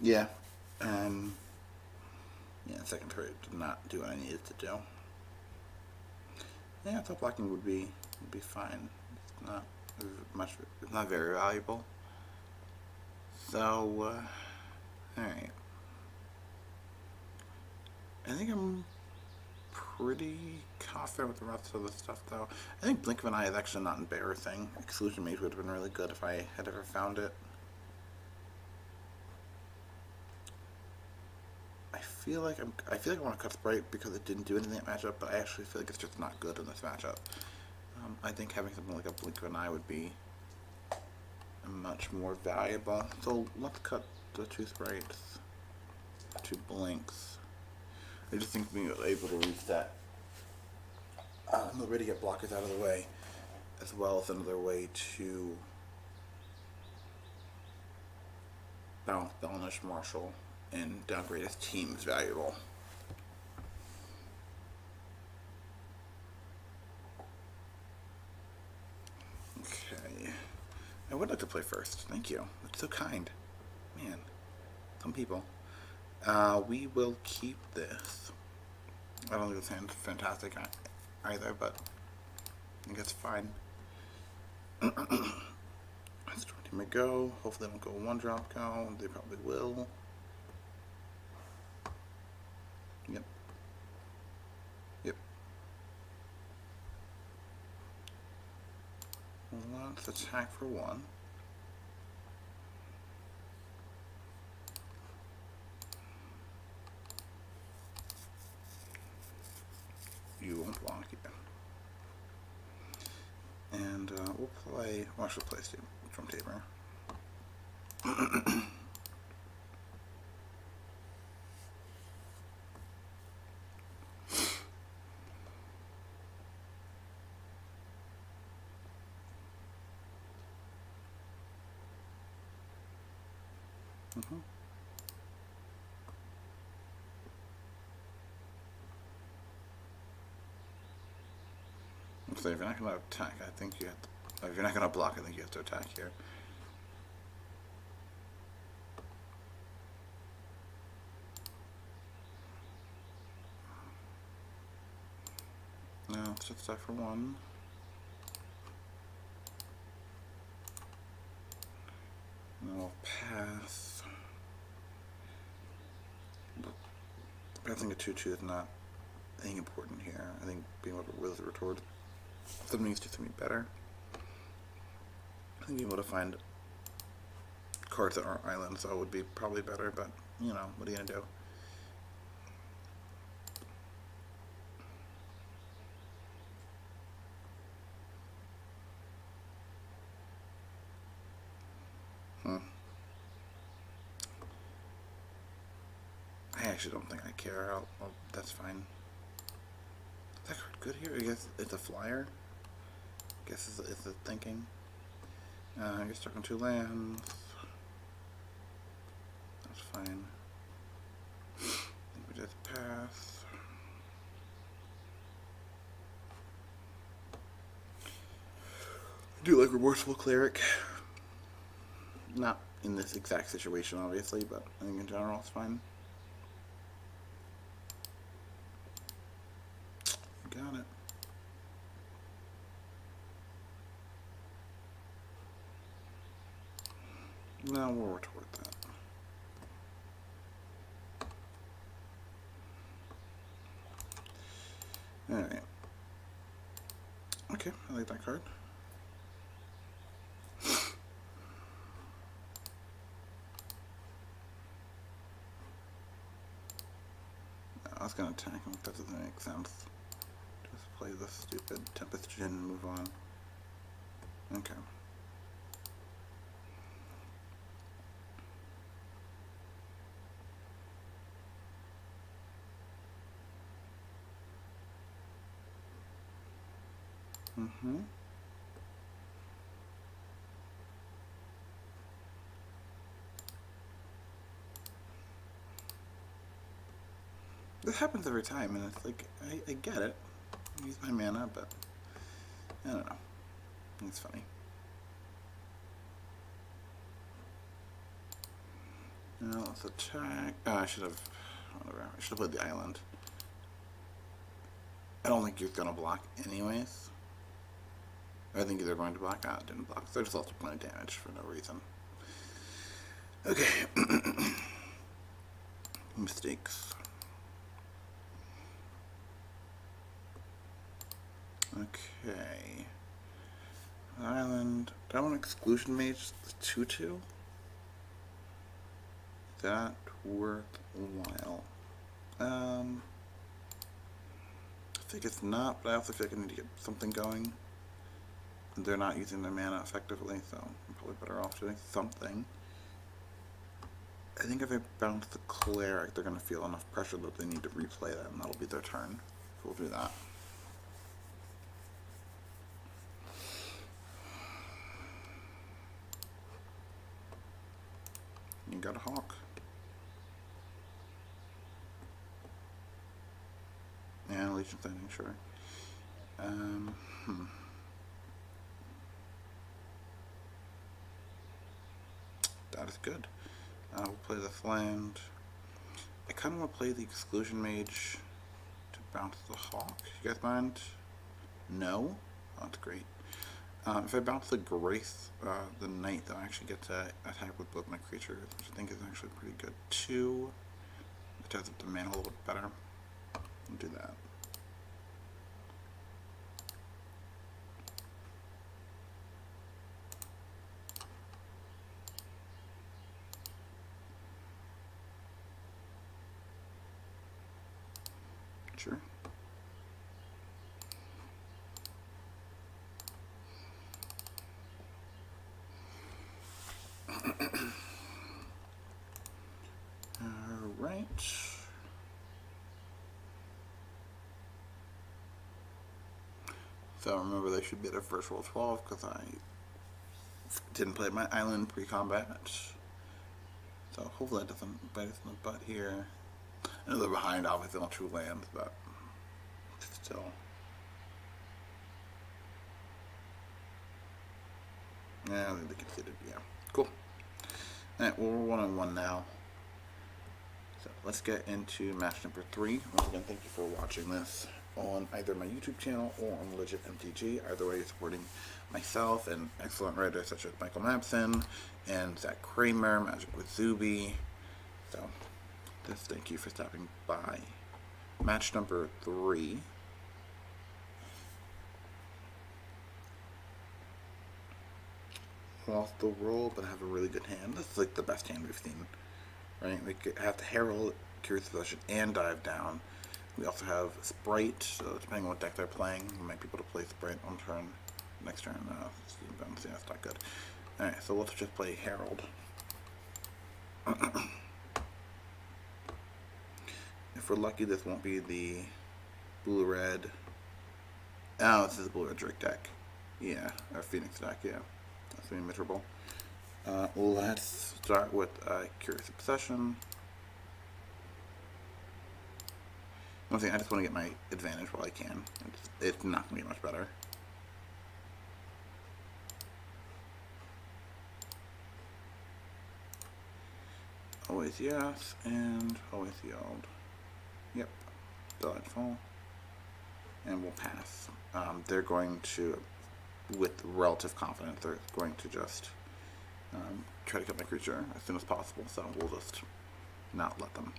Yeah. Um. Yeah, second turret did not do what I needed to do. Yeah, top blocking would be fine. It's not much. It's not very valuable. So, all right. I think I'm pretty confident with the rest of the stuff, though. I think Blink of an Eye is actually not embarrassing. Exclusion Mage would have been really good if I had ever found it. I feel like I want to cut Sprite because it didn't do anything in that matchup, but I actually feel like it's just not good in this matchup. I think having something like a Blink of an Eye would be much more valuable. So let's cut the 2 Sprites, 2 Blinks. I just think being able to reset another way to get blockers out of the way, as well as another way to balance Marshall and downgrade his team is valuable. Okay. I would like to play first. Thank you. That's so kind. Man. Some people. We will keep this. I don't think this hand's fantastic either, but I think it's fine. Let's try to make go. Hopefully they don't go 1-drop go. They probably will. Yep. Yep. Let's attack for 1. You won't block it. And we'll play. Well, I should play Drum Tamer. So if you're not going to attack, I think you have to, if you're not going to block, I think you have to attack here. No, let's just attack for 1. And then we'll pass. Passing a 2-2 is not anything important here. I think being able to with the retort something needs to do me better. I think being able to find cards that aren't islands so would be probably better, but you know, what are you gonna do? I actually don't think I care. That's fine. Is that card good here? I guess it's a flyer. I guess it's the thinking. You're stuck on 2 lands. That's fine. I think we just pass. I do like Remorseful Cleric. Not in this exact situation, obviously, but I think in general it's fine. Got it. Now we'll retort that. Alright. Okay, I like that card. I was gonna attack him, that doesn't make sense. Just play this stupid Tempest Djinn and move on. Okay. This happens every time, and it's like, I get it. I use my mana, but I don't know. It's funny. Now let's attack. I should have. Whatever. I should have played the island. I don't think you're gonna block anyways. I think they're going to block. Ah, it didn't block. So they're just also playing damage for no reason. Okay. Mistakes. Okay. Island. Do I want Exclusion Mage 2/2? That worthwhile. I think it's not, but I also feel like I need to get something going. They're not using their mana effectively, so I'm probably better off doing something. I think if I bounce the Cleric, they're going to feel enough pressure that they need to replay that, and that'll be their turn. So we'll do that. You got a Hawk. And Legion Landing, sure. That is good. We'll play this land. I kind of want to play the Exclusion Mage to bounce the Hawk. You guys mind? No? Oh, that's great. If I bounce the Grace, the Knight, then I actually get to attack with both my creatures, which I think is actually pretty good too. It does up the mana a little bit better. We'll do that. Sure. Alright. So remember they should be at a first roll 12 because I didn't play my island pre-combat. So hopefully that doesn't bite us in the butt here. I know they're behind obviously on 2 lands, but still. Yeah, I think they conceded, yeah. Cool. Alright, well we're 1-1 now. So let's get into match number 3. Once again, thank you for watching this on either my YouTube channel or on Legit MTG. Either way, you're supporting myself and excellent writers such as Michael Mapson and Zach Kramer, Magic with Zuby. So, just thank you for stopping by. Match number 3. Lost the roll, but I have a really good hand. This is like the best hand we've seen. Right? We have to Herald, Curious Possession, and Dive Down. We also have Sprite, so depending on what deck they're playing, we might be able to play Sprite on turn. Next turn, yeah, that's not good. Alright, so let's just play Herald. If we're lucky, this won't be the blue-red. Oh, this is the blue-red Drake deck. Yeah, our Phoenix deck, yeah. That's gonna be miserable. Let's start with Curious Obsession. One thing, I just want to get my advantage while I can. It's not going to be much better. Always yes, and always yield. Yep, delightful. And we'll pass. They're going to, with relative confidence, they're going to just try to kill my creature as soon as possible, so we'll just not let them.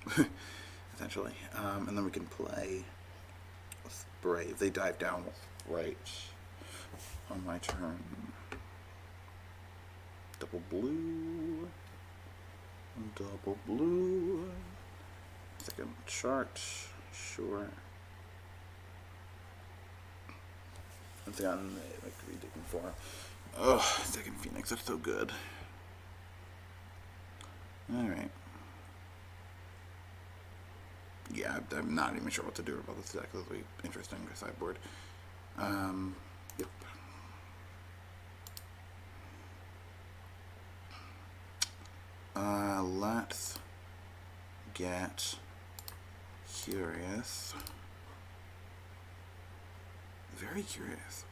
Essentially. And then we can play Spray. They dive down right on my turn. Double blue. Double blue. Second chart. Sure. What's that like digging for? Oh, second Phoenix. That's so good. Alright. Yeah, I'm not even sure what to do about this deck. This will be interesting to sideboard. Yep. Let's get curious. Very curious.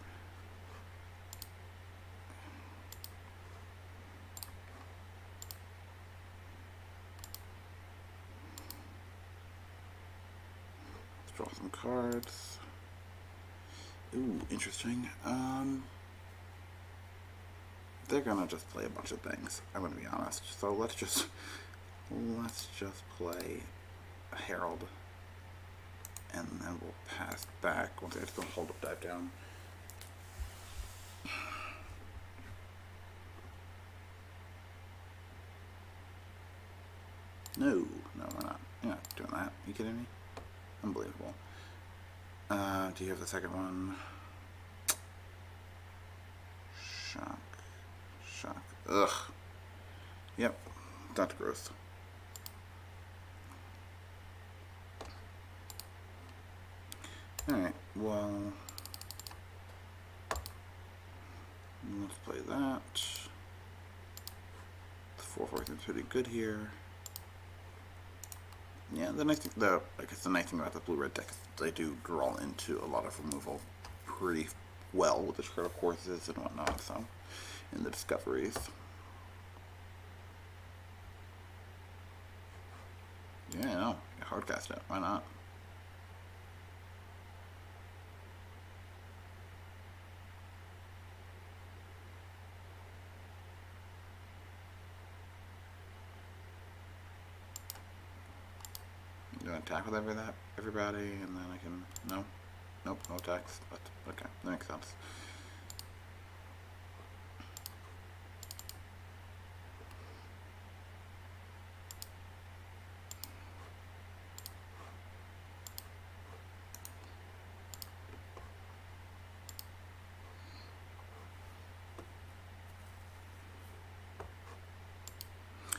draw some cards. Ooh, interesting. They're gonna just play a bunch of things. I'm gonna be honest. So let's just play a Herald, and then we'll pass back once I just don't hold up, dive down. No, we're not. You're not doing that. You kidding me? Unbelievable. Do you have the second one? Shock. Ugh. Yep. That's gross. Alright, well, let's play that. The 4/4 is pretty good here. Yeah, the nice thing, I guess the nice thing about the blue-red deck is they do draw into a lot of removal pretty well with the critical courses and whatnot, so, in the discoveries. Yeah, no, hardcast it, why not? Do an attack with everybody, and then I can, nope, no attacks, but, okay, that makes sense.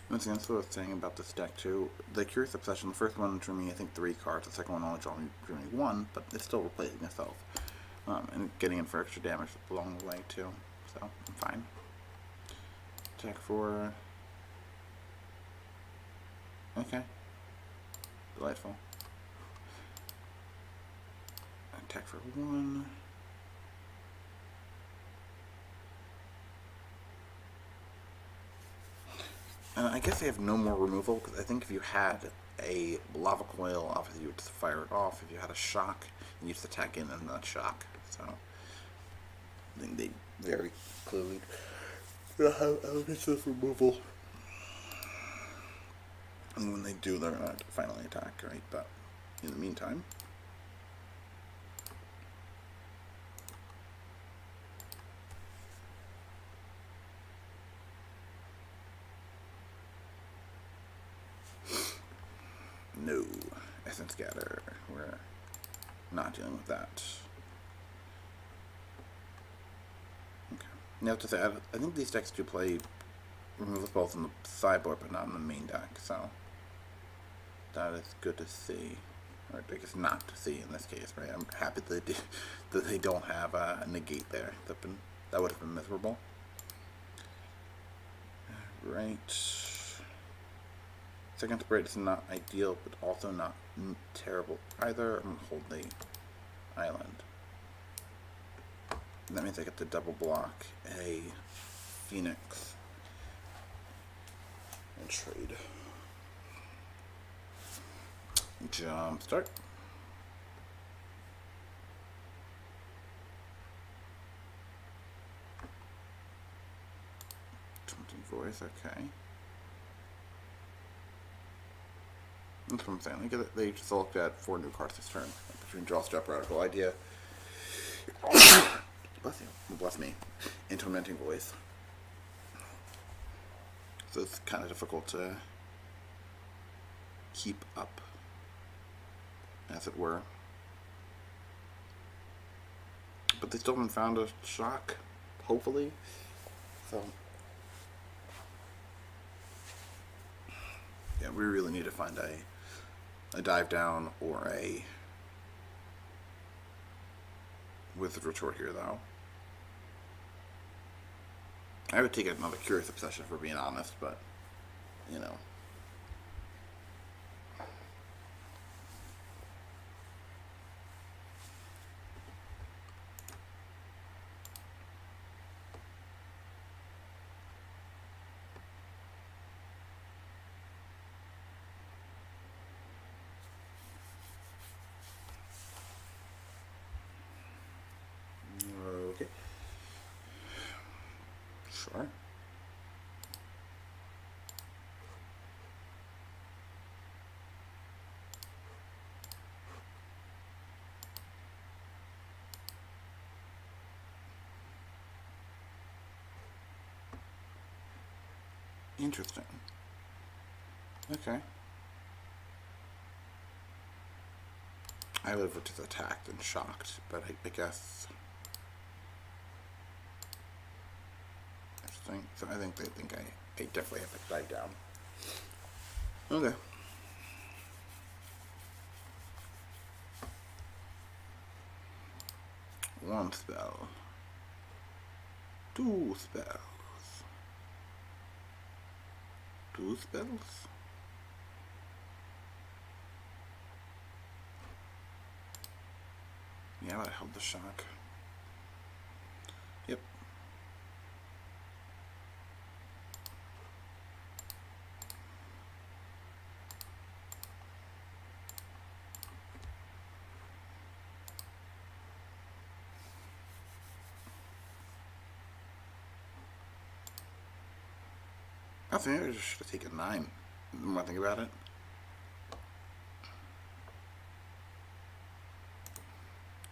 Once again, that's what I was saying about this deck too. The Curious Obsession, the first one drew me, I think, 3 cards. The second one only drew me 1, but it's still replacing itself. And getting in for extra damage along the way too. So, I'm fine. Attack for... Okay. Delightful. Attack for 1. I guess they have no more removal, because I think if you had a lava coil, obviously you would just fire it off. If you had a shock, you just attack in and not shock. So, I think they very clearly have elements of removal. And when they do, they're going to finally attack, right? But in the meantime... No. Essence Scatter. We're not dealing with that. Okay. Now to say, I think these decks do play removal spells in the sideboard, but not in the main deck, so that is good to see. Or I guess not to see in this case, right? I'm happy that they don't have a negate there. That would have been miserable. Right. Second Sprite is not ideal, but also not terrible either. I'm going to hold the island. That means I get to double block a Phoenix and trade. Jump start. Taunting Voice, okay. That's what I'm saying. They just looked at 4 new cards this turn. Between Draw, Strap, Radical Idea. Bless you. Bless me. And Tormenting Voice. So it's kind of difficult to keep up, as it were. But they still haven't found a shock, hopefully. So, yeah, we really need to find a dive down or a Wizard Retort here, though. I would take another Curious Obsession, for being honest, but, you know. Interesting. Okay. I would have just attacked and shocked, but I guess. Interesting. So I think they think I definitely have to dive down. Okay. One spell. Two spells. Two spells? Yeah, I would have held the shock. Yep. I think I just should have taken 9. The more I think about it.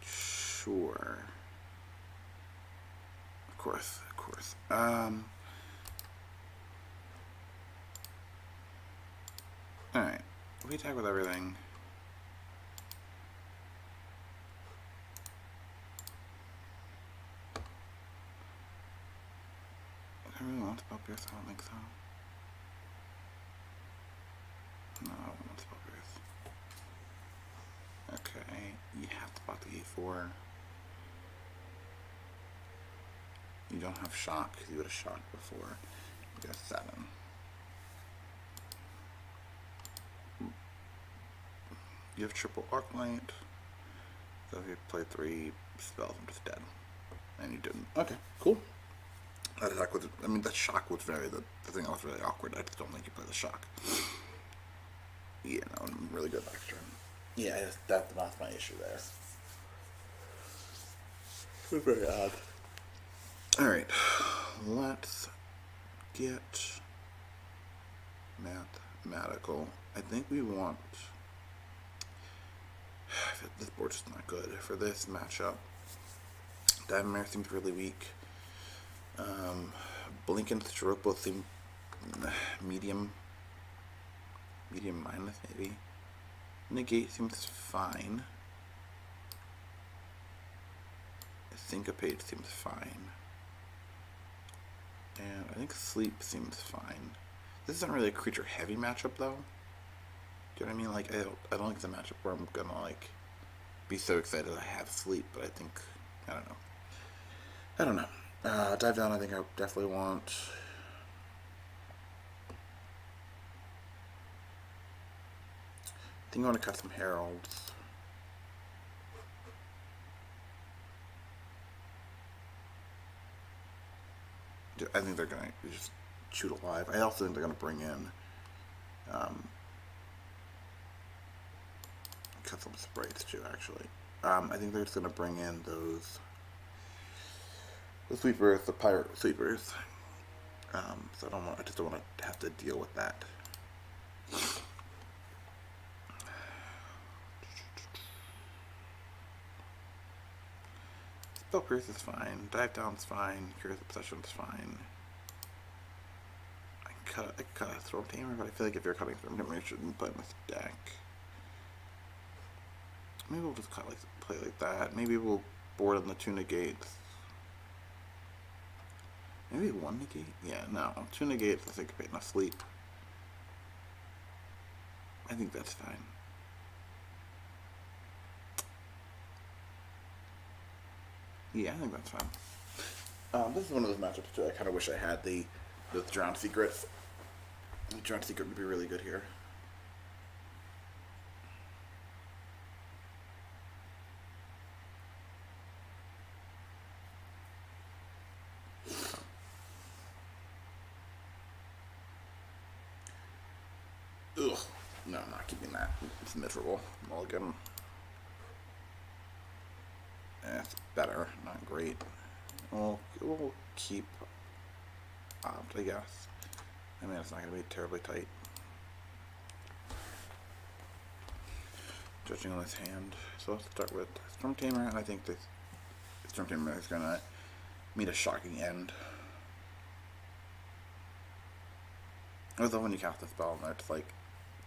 Sure. Of course, of course. Alright. We attack with everything. I really want spell pierce, I don't think so. No, I don't want spell pierce. Okay, you have to block the E4. You don't have shock, because you would have shocked before. You got 7. You have triple arc light. So if you play 3 spells, I'm just dead. And you didn't. Okay, cool. That attack was, I mean, that shock was the thing that was really awkward. I just don't think you play the shock. Yeah, no, I'm really good next turn. Yeah, that's my issue there. It's very odd. Alright, let's get mathematical. I think we want. This board's just not good for this matchup. Diamond seems really weak. Blink and Stroke both seem medium minus maybe. Negate seems fine. Syncopate seems fine. And I think Sleep seems fine. This isn't really a creature heavy matchup though. Do you know what I mean? Like I don't think it's a matchup where I'm gonna like be so excited I have Sleep, but I think I don't know. Dive down I think I definitely want. I think I want to cut some Heralds. I think they're gonna just shoot alive. I also think they're gonna bring in cut some sprites too. Actually, I think they're just gonna bring in the sweepers, the pirate sweepers. So I just don't want to have to deal with that. Spell Pierce is fine. Dive Down's fine. Curious Obsession's fine. I could cut a Storm Tamer, but I feel like if you're cutting Storm Tamer, you shouldn't put in this deck. Maybe we'll just play like that. Maybe we'll board on the 2 negates. Maybe 1 negate? Yeah, no. 2 negates, I think I'm getting asleep. I think that's fine. Yeah, I think that's fine. This is one of those matchups too. I kind of wish I had the Drowned Secrets. The Drowned Secret would be really good here. Ugh. No, I'm not keeping that. It's miserable. Mulligan. It's better, not great. We'll keep Opt, I guess. I mean, it's not going to be terribly tight. Judging on his hand. So let's start with Storm Tamer, and I think the Storm Tamer is going to meet a shocking end. I love when you cast a spell and it's like,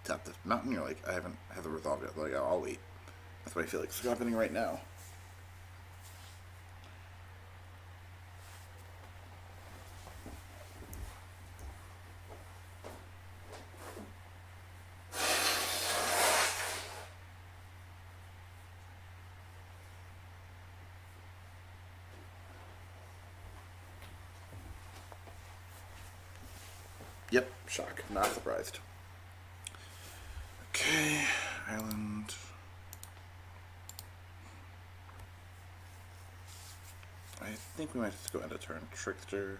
tap this mountain, you're like, I haven't resolved it. Like, I'll wait. That's what I feel like is happening right now. Yep, shock. Not surprised. Okay, island. I think we might just go end a turn. Trickster.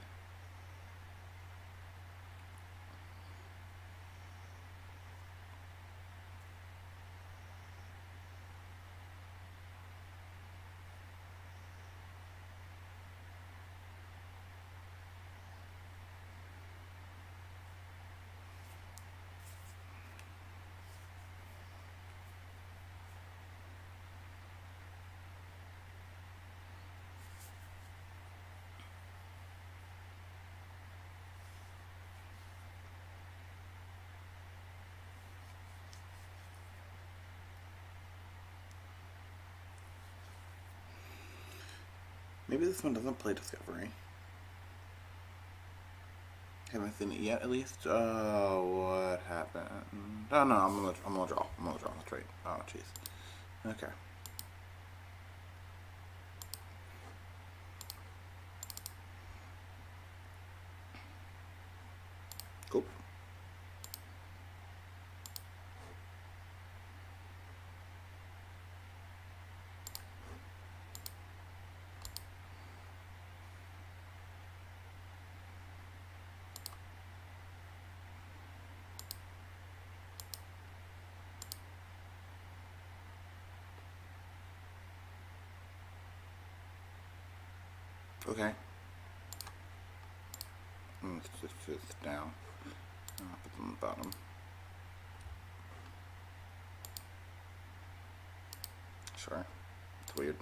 Maybe this one doesn't play Discovery. Haven't seen it yet, at least. Oh, what happened? Oh no, I'm gonna draw. I'm gonna draw. That's right. Oh, jeez. Okay. Cool. Okay. Let's just put this down. I'll put them on the bottom. Sure. It's weird.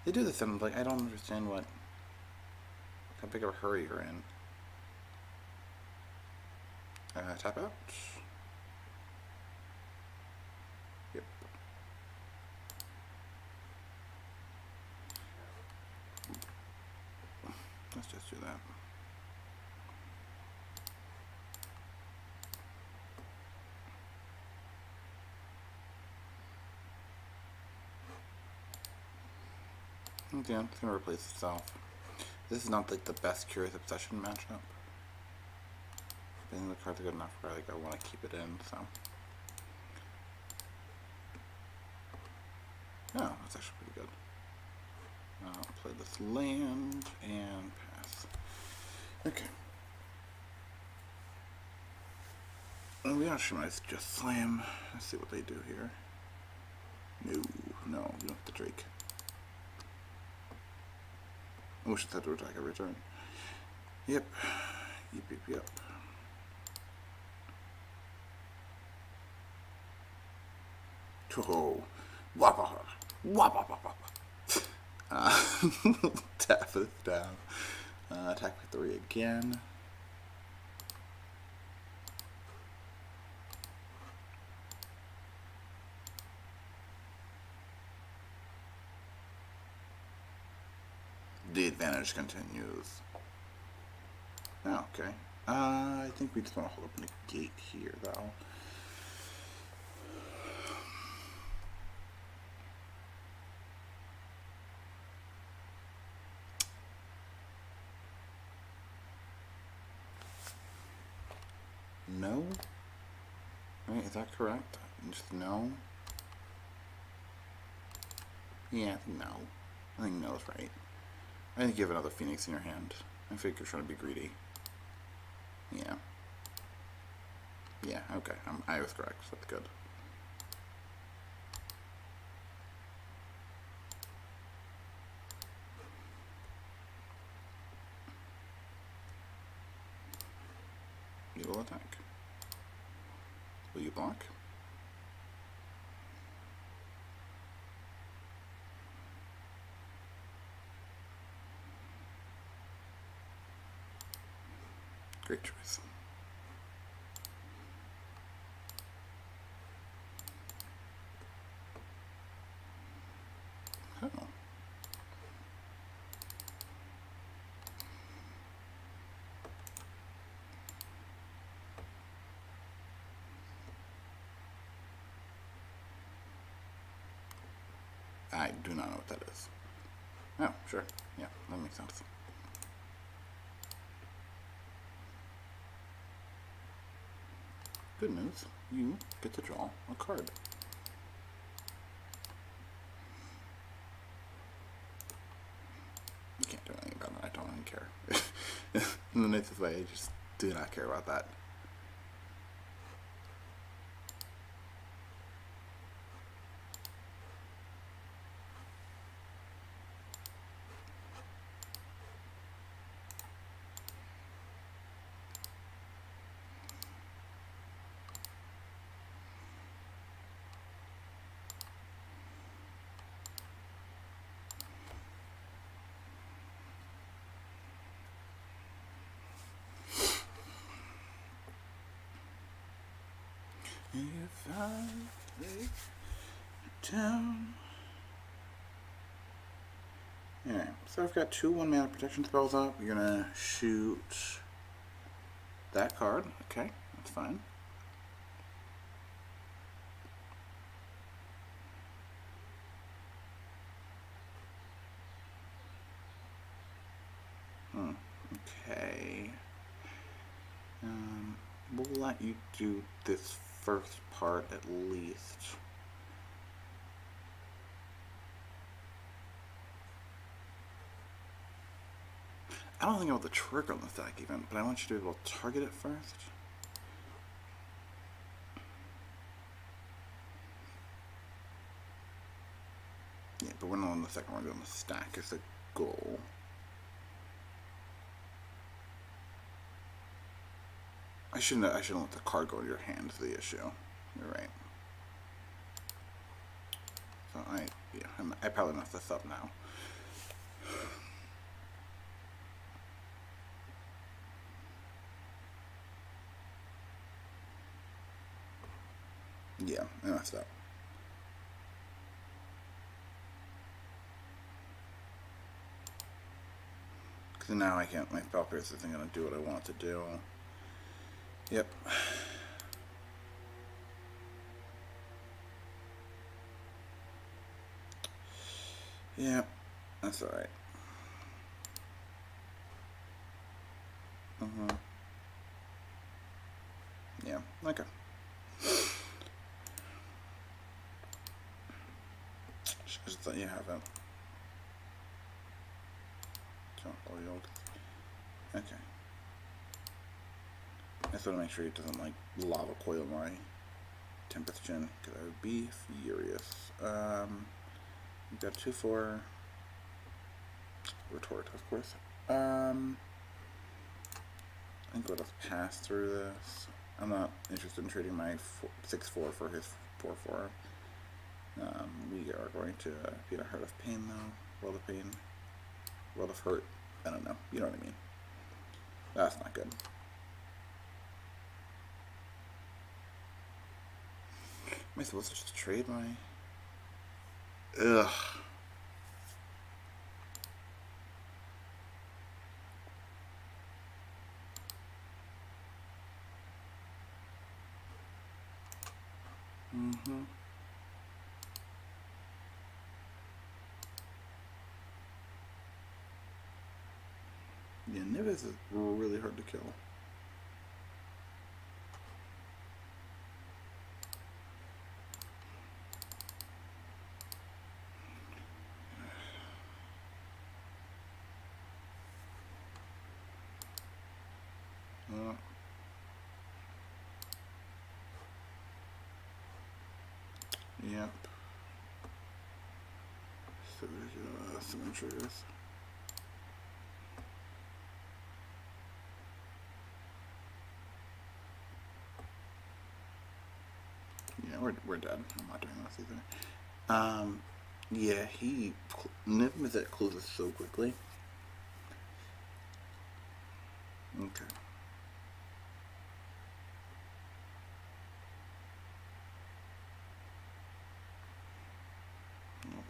They do this and I'm like, I don't understand how big of a hurry you're in. Tap out. Yep. Let's just do that. Okay, it's gonna replace itself. This is not like the best Curious Obsession matchup. I think the cards are good enough where like I want to keep it in, so. Oh, that's actually pretty good. I'll play this land and pass. Okay. And we actually might just slam. Let's see what they do here. No, we don't have the Drake. I wish it had to attack every turn. Yep. Yep. Oh. Wappa. Tap this down. Attack by 3 again. The advantage continues. Oh, okay. I think we just want to hold up a gate here, though. No? Right, is that correct? Just no? Yeah, no. I think no is right. I think you have another Phoenix in your hand. I think you're trying to be greedy. Yeah. Yeah, okay. I was correct, so that's good. You will attack. Will you block? Great choice. I do not know what that is. Oh, sure. Yeah, that makes sense. Good news. You get to draw a card. You can't do anything about it. I don't even care. In the nicest way, I just do not care about that. If I lay down. Alright, so I've got 2 1-mana protection spells up. You're gonna shoot that card. Okay, that's fine. Okay. We'll let you do this first part at least. I don't think I want the trigger on the deck even, but I want you to be able to target it first. Yeah, but we're not on the second one, we're on the stack is the goal. I shouldn't let the card go in your hand is the issue. You're right. So I probably messed this up now. Yeah, I messed up. Because now I can't, my spell pierce isn't going to do what I want it to do. Yep. Yep, that's alright. Yeah, okay. Just that you haven't. Oiled. Okay. I just want to make sure it doesn't like lava coil my temperature, because I would be furious. We've got 2/4 retort, of course. I think we'll just pass through this. I'm not interested in trading my 6/4 for his 4/4. We are going to be in a Heart of Pain though. World of Pain. World of Hurt. I don't know. You know what I mean. That's not good. Am I supposed to just trade my... Ugh. Yeah, Nivis is really hard to kill. Yep. So there's some triggers. Yeah, we're dead. I'm not doing this either. Yeah, Niv closes so quickly. Okay.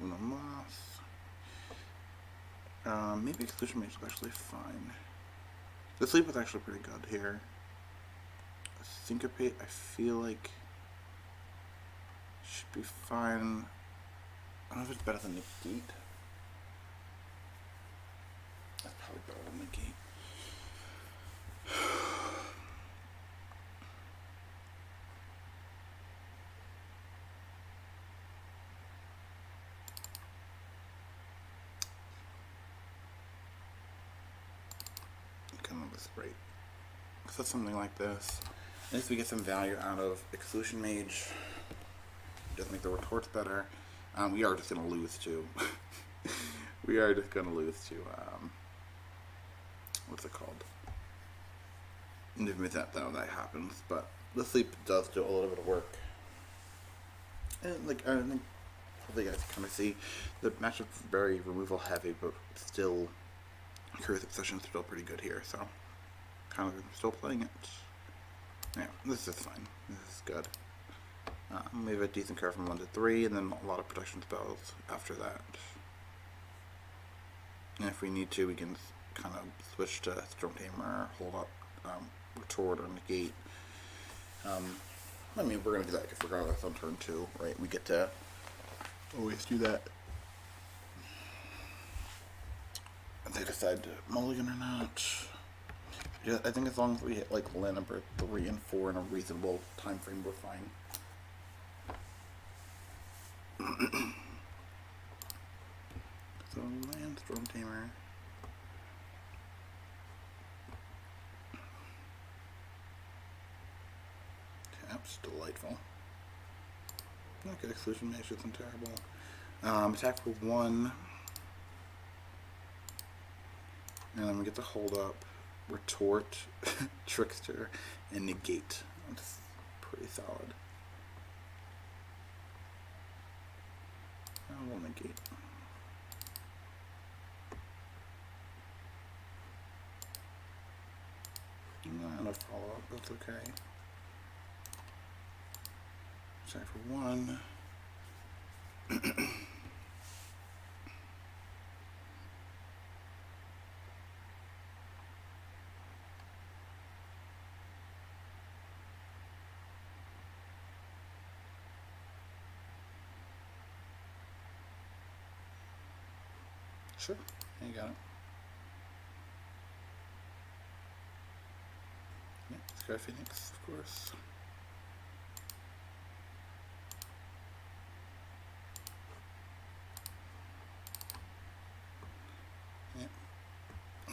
Una Moss. Maybe Exclusion Mage is actually fine. The sleep is actually pretty good here. Syncopate, I feel like should be fine. I don't know if it's better than negate. That's probably better than negate. Kind of this great. So something like this. At least we get some value out of Exclusion Mage. It does make the retorts better. We are just gonna lose to. We are just gonna lose to. What's it called? Admit that though that happens, but the sleep does do a little bit of work. And like I think hopefully you guys kind of see the matchup very removal heavy, but still Curious Obsession is still pretty good here. So kind of still playing it. Yeah, this is fine. This is good. We have a decent curve from 1 to 3, and then a lot of protection spells after that. And if we need to, we can kind of switch to Storm Tamer, hold up, retort, or negate. I mean, we're going to do that regardless on turn 2, right? We get to always do that. If they decide to mulligan or not. Yeah, I think as long as we hit like land number 3 and 4 in a reasonable time frame, we're fine. So land Storm Tamer. Taps, delightful. Okay, Exclusion Mage isn't terrible. Attack for 1. And then we get to hold up, retort, trickster, and negate. That's pretty solid. We'll negate. And a follow up, that's okay. Attack for 1. Sure, you got it. Yeah, Sky Phoenix, of course. Yeah.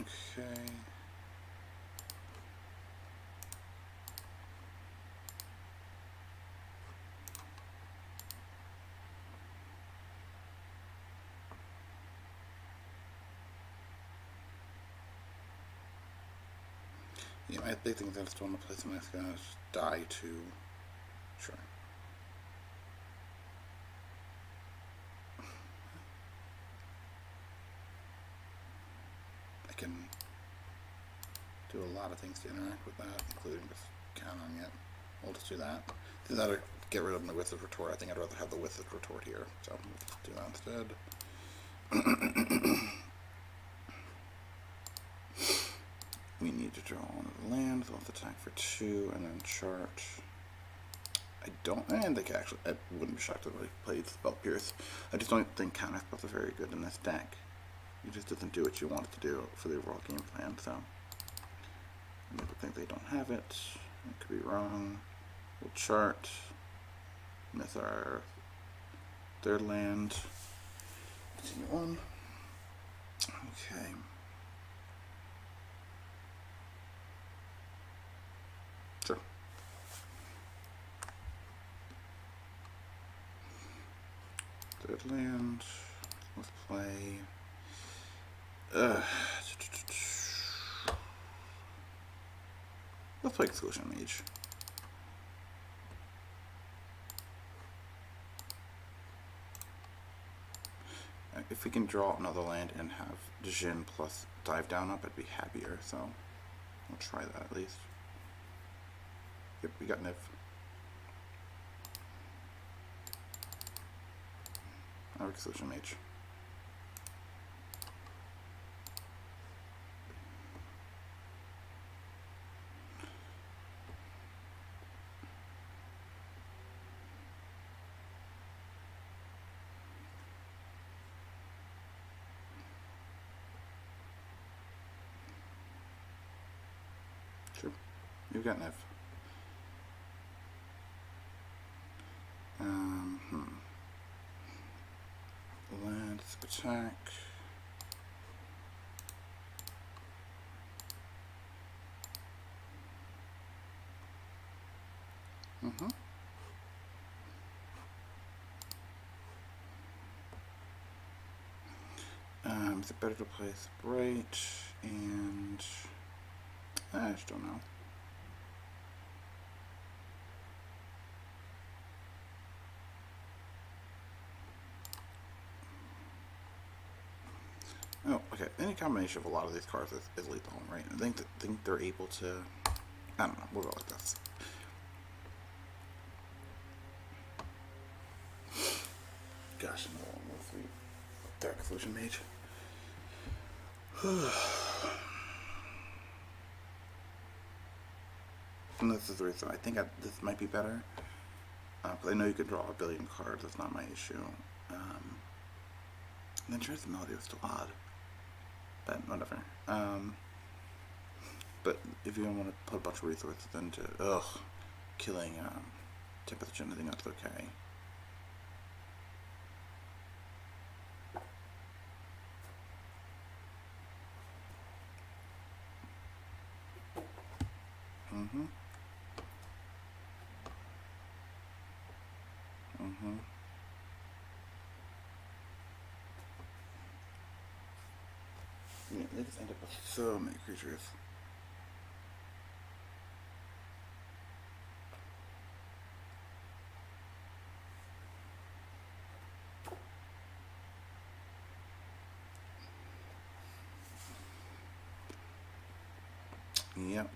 Okay. Yeah, my big thing is I just don't want to play something that's gonna die to. Sure. I can do a lot of things to interact with that, including just countering it. We'll just do that. Do that or get rid of my Wizard Retort. I think I'd rather have the Wizard Retort here, so we'll just do that instead. We need to draw one of the lands. We'll have to attack for 2 and then chart. I don't, and they can actually, I wouldn't be shocked if I played Spell Pierce. I just don't think counter spells are very good in this deck. It just doesn't do what you want it to do for the overall game plan, so. I think they don't have it. I could be wrong. We'll chart. Miss our 3rd land. Continue on. Okay. Sure. Third land. Let's play. Let's play Exclusion Mage. If we can draw another land and have Jin plus dive down up, I'd be happier, so we'll try that at least. Yep, we got Niv. Our Exclusion Mage. Sure. You've got Nev. Let's attack. Is it better to play Sprite and I just don't know. Oh, okay. Any combination of a lot of these cards is lethal, right? I think they're able to. I don't know. We'll go like this. Gosh, no one will sleep. Dark Evolution Mage. And this is the reason I think this might be better. But I know you can draw a billion cards. That's not my issue. And then Trace Melody was still odd. But whatever. But if you don't want to put a bunch of resources into killing temperature, I think that's okay. Yeah, they just end up with so many creatures. Yep.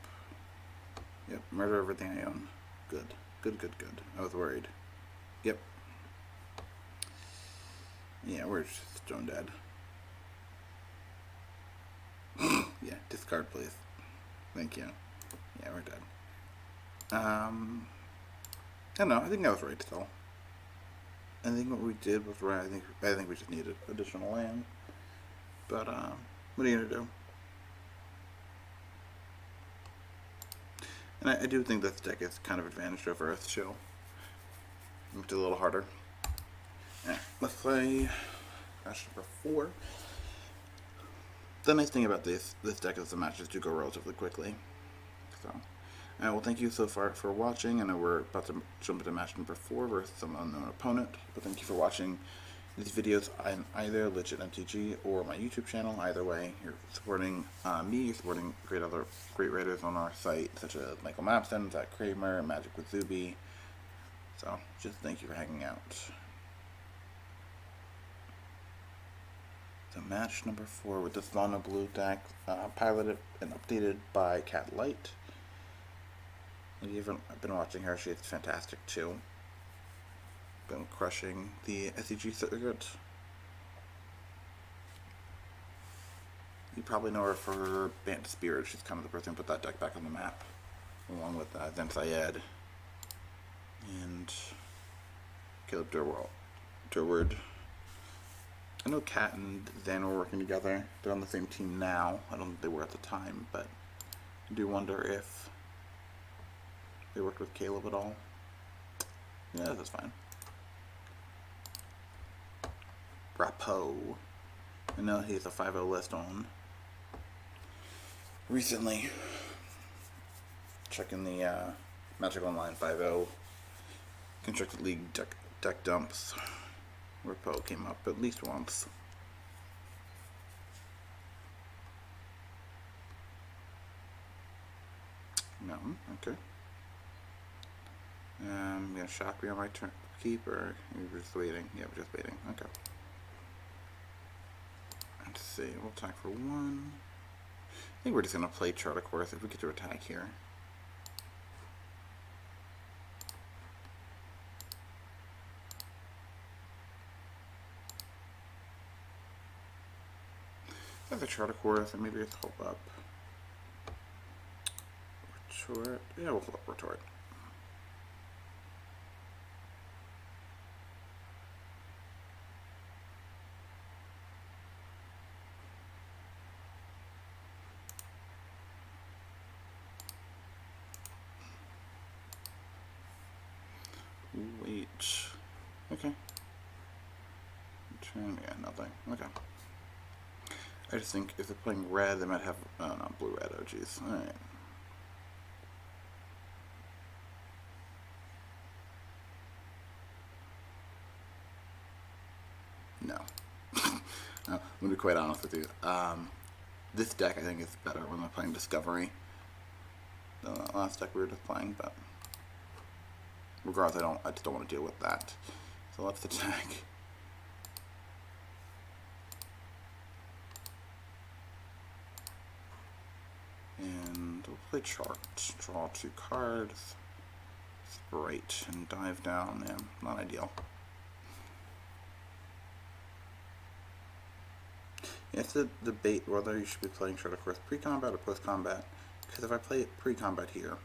Yep. Murder everything I own. Good. Good, good, good. I was worried. Yep. Yeah, we're just stone dead. Yeah, discard please. Thank you. Yeah, we're dead. I don't know, I think that was right still. I think what we did was right. I think we just needed additional land. But what are you gonna do? And I do think this deck is kind of advantaged over Earth Chill. Make it a little harder. Alright, let's play match number 4. The nice thing about this deck is the matches do go relatively quickly. So, well, thank you so far for watching. I know we're about to jump into match number 4 versus some unknown opponent. But thank you for watching these videos on either Legit MTG or my YouTube channel. Either way, you're supporting me, you're supporting great writers on our site, such as Michael Mapson, Zach Kramer, Magic with Zuby. So, just thank you for hanging out. So match number 4 with this Mono Blue deck, piloted and updated by Cat Light. I've been watching her, she's fantastic too. Been crushing the SEG circuit. You probably know her for Bandit Spirit. She's kind of the person who put that deck back on the map, along with Zen Syed and Caleb Durward. I know Kat and Zan were working together. They're on the same team now. I don't think they were at the time, but I do wonder if they worked with Caleb at all. Yeah, that's fine. Rapo. I know he's a 5-0 list on. Recently, checking the Magic Online 5-0 Constructed League deck dumps. Rapo came up at least once. No, okay. I'm gonna shock me on my turn keep, or you're just waiting? Yeah, we're just waiting. Okay. Let's see, we'll attack for 1. I think we're just gonna play Chart, of course, if we get to attack here. That's a Chart, of course, and maybe it's hold up. Retort. Yeah, we'll hold up Retort. wait. Okay. Turn, yeah, nothing. Okay. I just think if they're playing red, they might have, oh, not blue-red, oh jeez. Alright. No. I'm gonna be quite honest with you. This deck I think is better when they're playing Discovery than the last deck we were just playing, but regardless, I just don't want to deal with that. So let's attack. And we'll play chart. Draw 2 cards. Sprite and dive down. Yeah, not ideal. You have to debate whether you should be playing Shard, of course, pre-combat or post-combat. Because if I play it pre-combat here,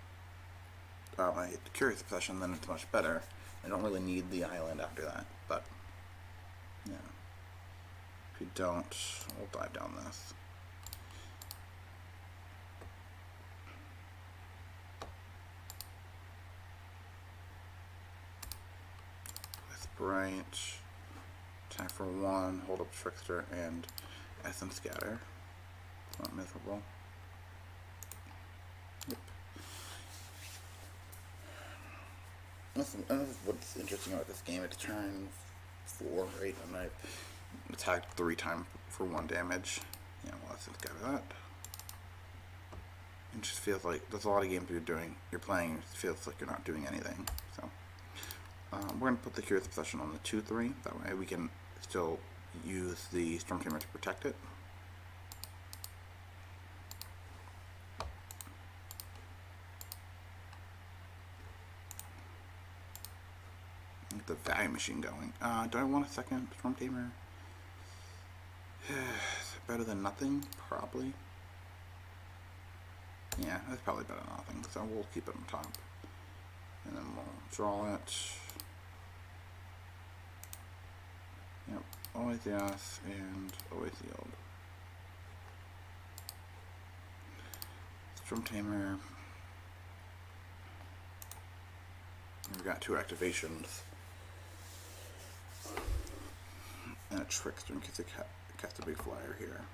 I hit the Curious Obsession, then it's much better. I don't really need the island after that, but yeah. If you don't, we'll dive down this. With Bright, attack for 1, hold up Trickster, and Essence Scatter. It's not miserable. Yep. This is what's interesting about this game. It's turn 4, right? And I attacked 3 times for 1 damage. Yeah, well, Essence Scatter that. It just feels like there's a lot of games you're playing, it feels like you're not doing anything. So we're going to put the Curious Obsession on the 2-3. That way we can still use the Storm Tamer to protect it. Get the Value Machine going. Do I want a second Storm Tamer? Is it better than nothing? Probably. Yeah, that's probably better than nothing, so we'll keep it on top. And then we'll draw it. Yep, always yes, and always yield. Storm Tamer. We've got 2 activations. And a Trickster in case they cast a big flyer here.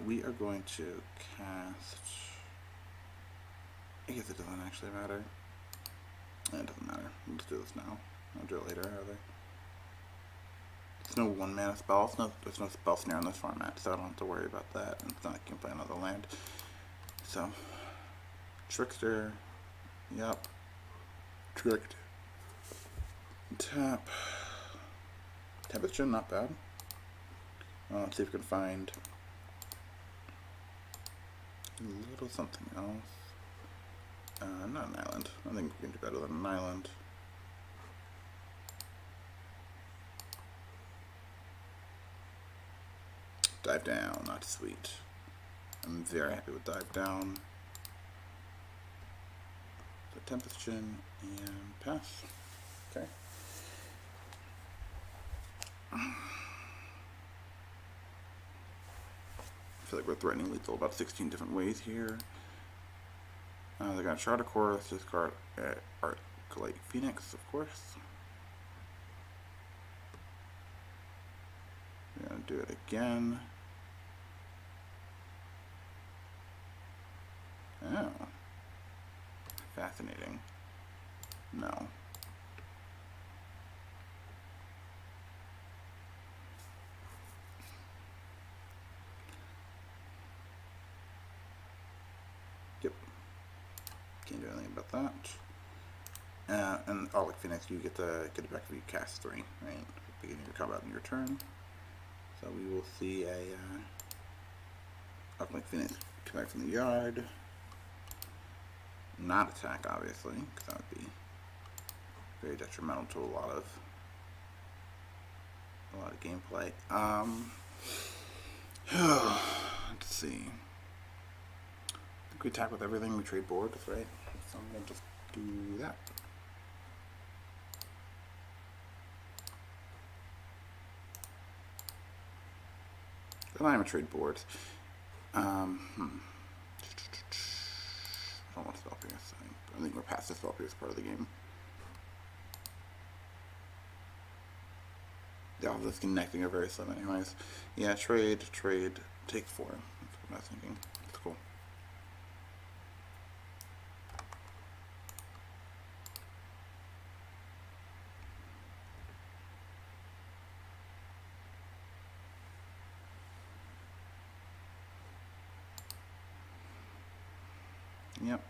We are going to cast. I guess it doesn't actually matter. It doesn't matter. Let's do this now. I'll do it later, are there? There's no 1 mana spell. There's no spell snare in this format, so I don't have to worry about that. And it's not like I can play another land. So, Trickster. Yep. Tricked. Tap. Temperature, not bad. Let's see if we can find a little something else. Not an island. I think we can do better than an island. Dive down, not sweet. I'm very happy with dive down. The Tempest and pass. Okay. I feel like we're threatening lethal about 16 different ways here. They got Shard of Course, discard Arclight Phoenix, of course. We're gonna do it again. Oh. Fascinating. No. Yep. Can't do anything about that. And Arclight Phoenix, you get it back if you cast 3, right? Beginning your combat in your turn. So we will see a Arclight Phoenix come back from the yard. Not attack, obviously, because that would be very detrimental to a lot of gameplay. Let's see. I think we attack with everything. We trade boards, right? So I'm gonna just do that. Then I'm gonna trade boards. think we're past the spell pierce part of the game. Yeah, all those connecting are very slim anyways. Yeah, trade, take 4. That's what I was thinking. That's cool. Yep.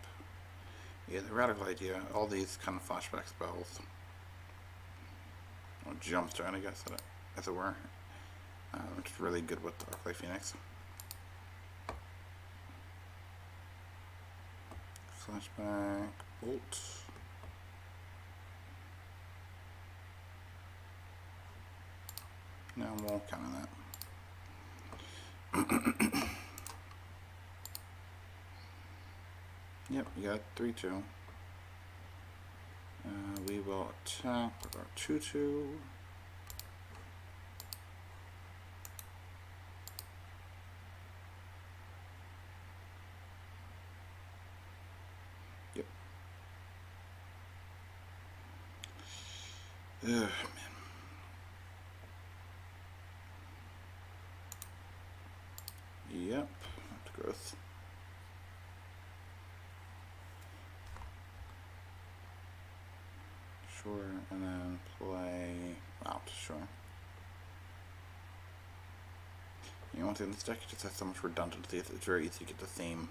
Yeah, the radical idea, all these kind of flashback spells. Or jumpstart, I guess, as it were. Which is really good with the Arclight Phoenix. Flashback, bolt. No, we'll count on that. Yep, you got 3-2. We will attack with our 2-2. Yep. Ugh, man. Yep, that's growth. Sure, and then play out, sure. You know, one thing, this deck just has so much redundancy, it's very easy to get the same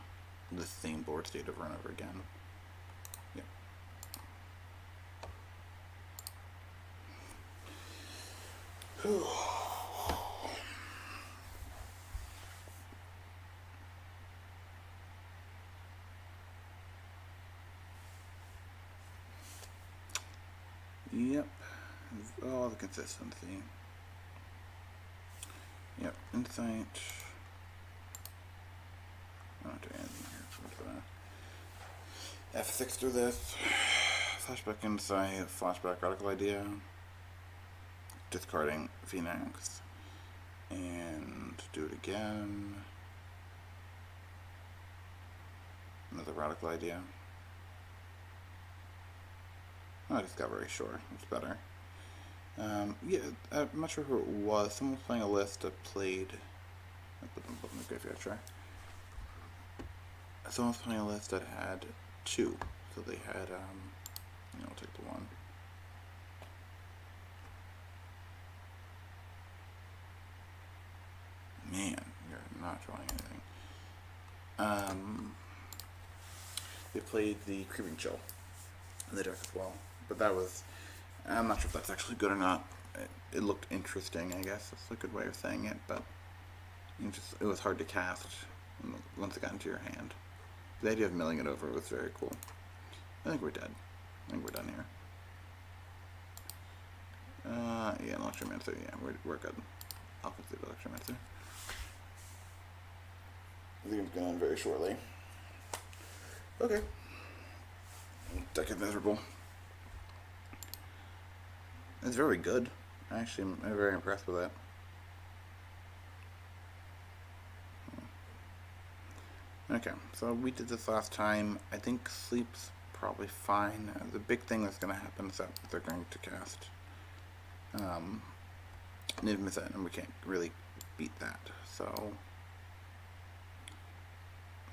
board state over and over again. Yep. Yep, all the consistency. Yep, insight. I don't do anything here. F6 through this. Flashback insight, flashback radical idea. Discarding Phoenix. And do it again. Another radical idea. Oh, I just got very sure. It's better. Yeah, I'm not sure who it was. Someone was playing a list that played. I put them in the graveyard, sure. Someone was playing a list that had 2. So they had, I'll take the 1. Man, you're not drawing anything. They played the Creeping Chill in the deck as well. But that was, I'm not sure if that's actually good or not. It looked interesting, I guess. That's a good way of saying it, but it was hard to cast once it got into your hand. The idea of milling it over was very cool. I think we're dead. I think we're done here. Yeah, Electromancer, yeah, we're good. I'll concede Electromancer. The game's going on very shortly. Okay. Deck is miserable. It's very good. Actually, I'm very impressed with that. Okay, so we did this last time. I think sleep's probably fine. The big thing that's going to happen is that they're going to cast Native Myth, and we can't really beat that. So,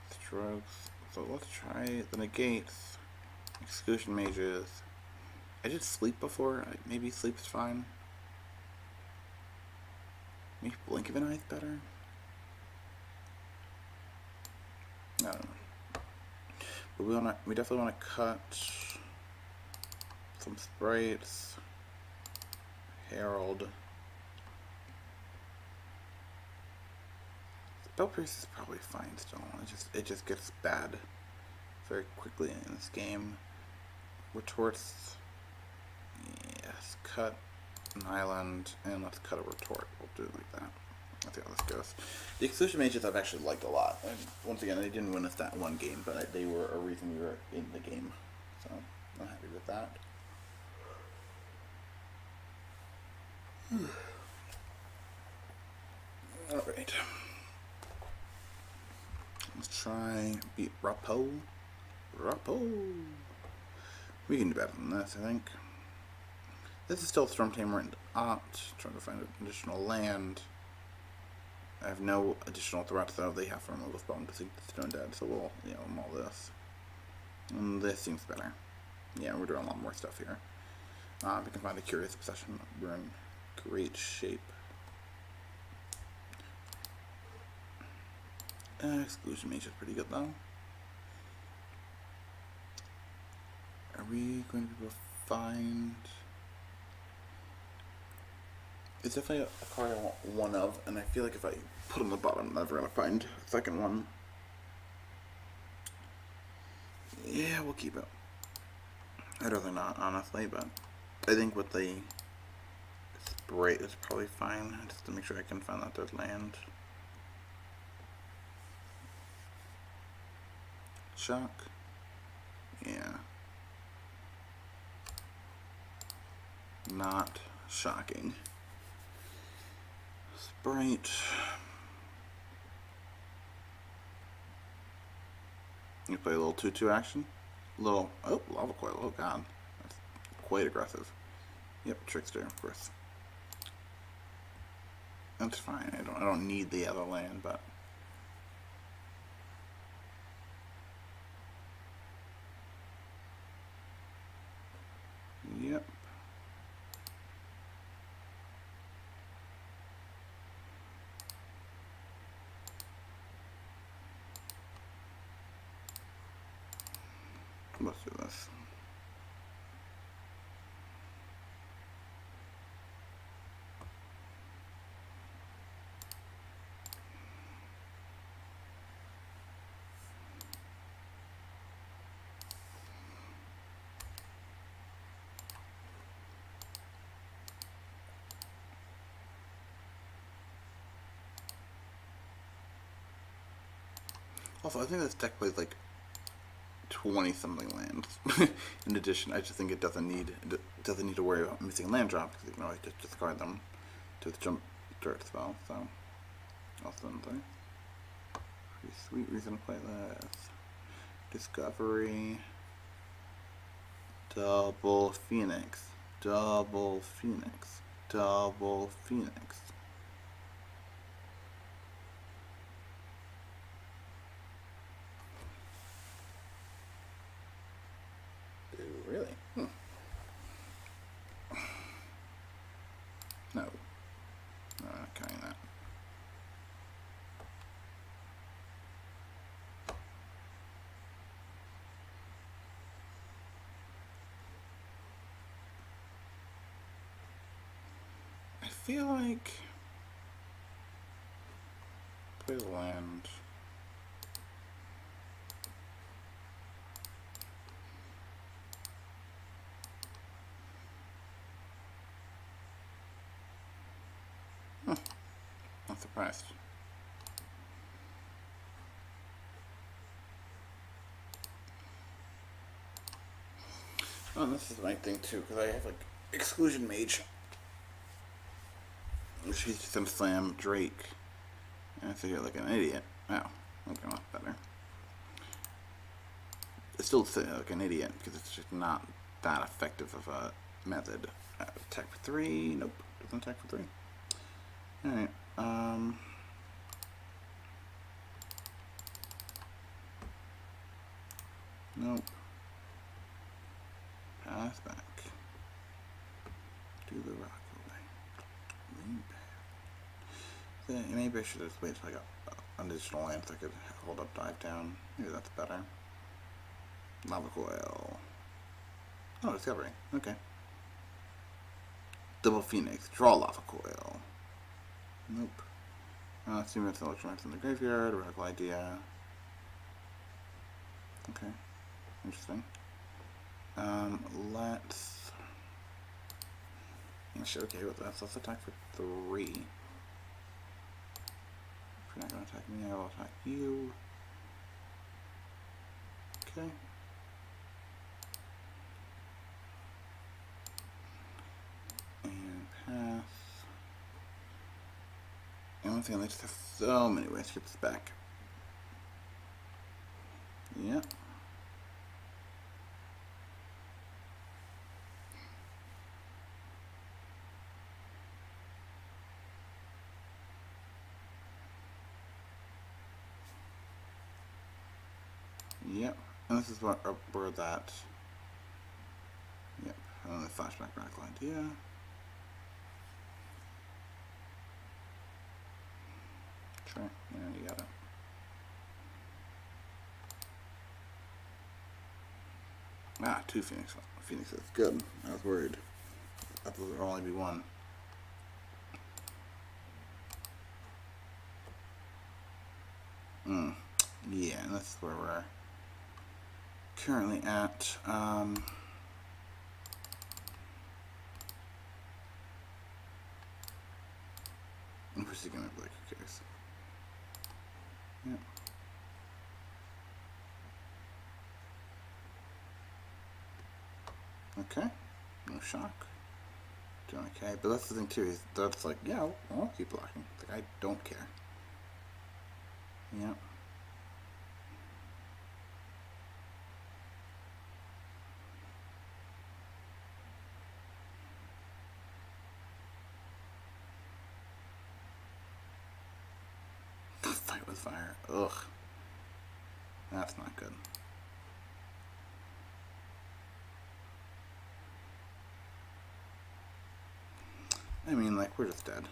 strokes. So let's try the negates, exclusion mages. I did sleep before. Maybe sleep's fine. Maybe blink of an eye's better. I don't know. But we definitely want to cut some sprites. Herald. Spell Pierce is probably fine still. It just gets bad very quickly in this game. Retorts. Yes, cut an island, and let's cut a retort. We'll do it like that. Let's see how this goes. The exclusion mages I've actually liked a lot. And once again, they didn't win us that one game, but they were a reason we were in the game. So I'm happy with that. Alright. Let's try beat Rapo. Rapo. We can do better than this, I think. This is still Storm Tamer and Opt. Trying to find additional land. I have no additional threats though. They have to remove a spell to see Stone Dead, so we'll, mull this. And this seems better. Yeah, we're doing a lot more stuff here. We can find a Curious Possession. We're in great shape. Exclusion Mage is pretty good though. Are we going to be able to find... It's definitely a card I want one of, and I feel like if I put it on the bottom, I'm never going to find a second one. Yeah, we'll keep it. I'd rather not, honestly, but I think with the spray is probably fine, just to make sure I can find that there's land. Shock. Yeah. Not shocking. Sprite. You play a little 2-2 action. Little, oh, Lava Coil, oh god. That's quite aggressive. Yep, Trickster, of course. That's fine, I don't need the other land, but... Yep. Let's do this. Also, I think this deck plays like 20-something lands. In addition, I just think it doesn't need to worry about missing land drops because you can always just discard them to the jump dirt spell. So, also another pretty sweet reason to play this. Discovery, double Phoenix, double Phoenix, double Phoenix. Really? Hmm. No. No, I'm not counting that. I feel like... play the land... Not surprised. Oh, this is my thing too, because I have like Exclusion Mage. She's just gonna slam Drake. And I figure like an idiot. Oh, okay, well, that's better. It's still like an idiot because it's just not that effective of a method. Attack for 3. Nope, doesn't attack for 3. Alright, nope. Pass back. Do the rock away. Lean back. Yeah, maybe I should have waited till I got an additional land so I could hold up, dive down. Maybe that's better. Lava Coil. Oh, Discovery. Okay. Double Phoenix. Draw Lava Coil. Nope. Students electronics in the graveyard. Radical idea. Okay. Interesting. Let's... Actually, okay with that. So let's attack for 3. If you're not going to attack me, I will attack you. Okay. And pass. And one thing, they just have so many ways to get this back. Yep. Yep. And this is what where that. Yep. And then the flashback radical idea. Sure. Yeah, you got it. Ah, two Phoenixes. Good. I was worried. I thought there would only be one. Yeah, and that's where we're currently at. I'm just gonna be like, who cares? Yeah. Okay. No shock. Doing okay. But that's the thing too, is that's like, yeah, I'll keep blocking. Like, I don't care. Yeah. Fight with fire. Ugh. That's not good. I mean, like, we're just dead.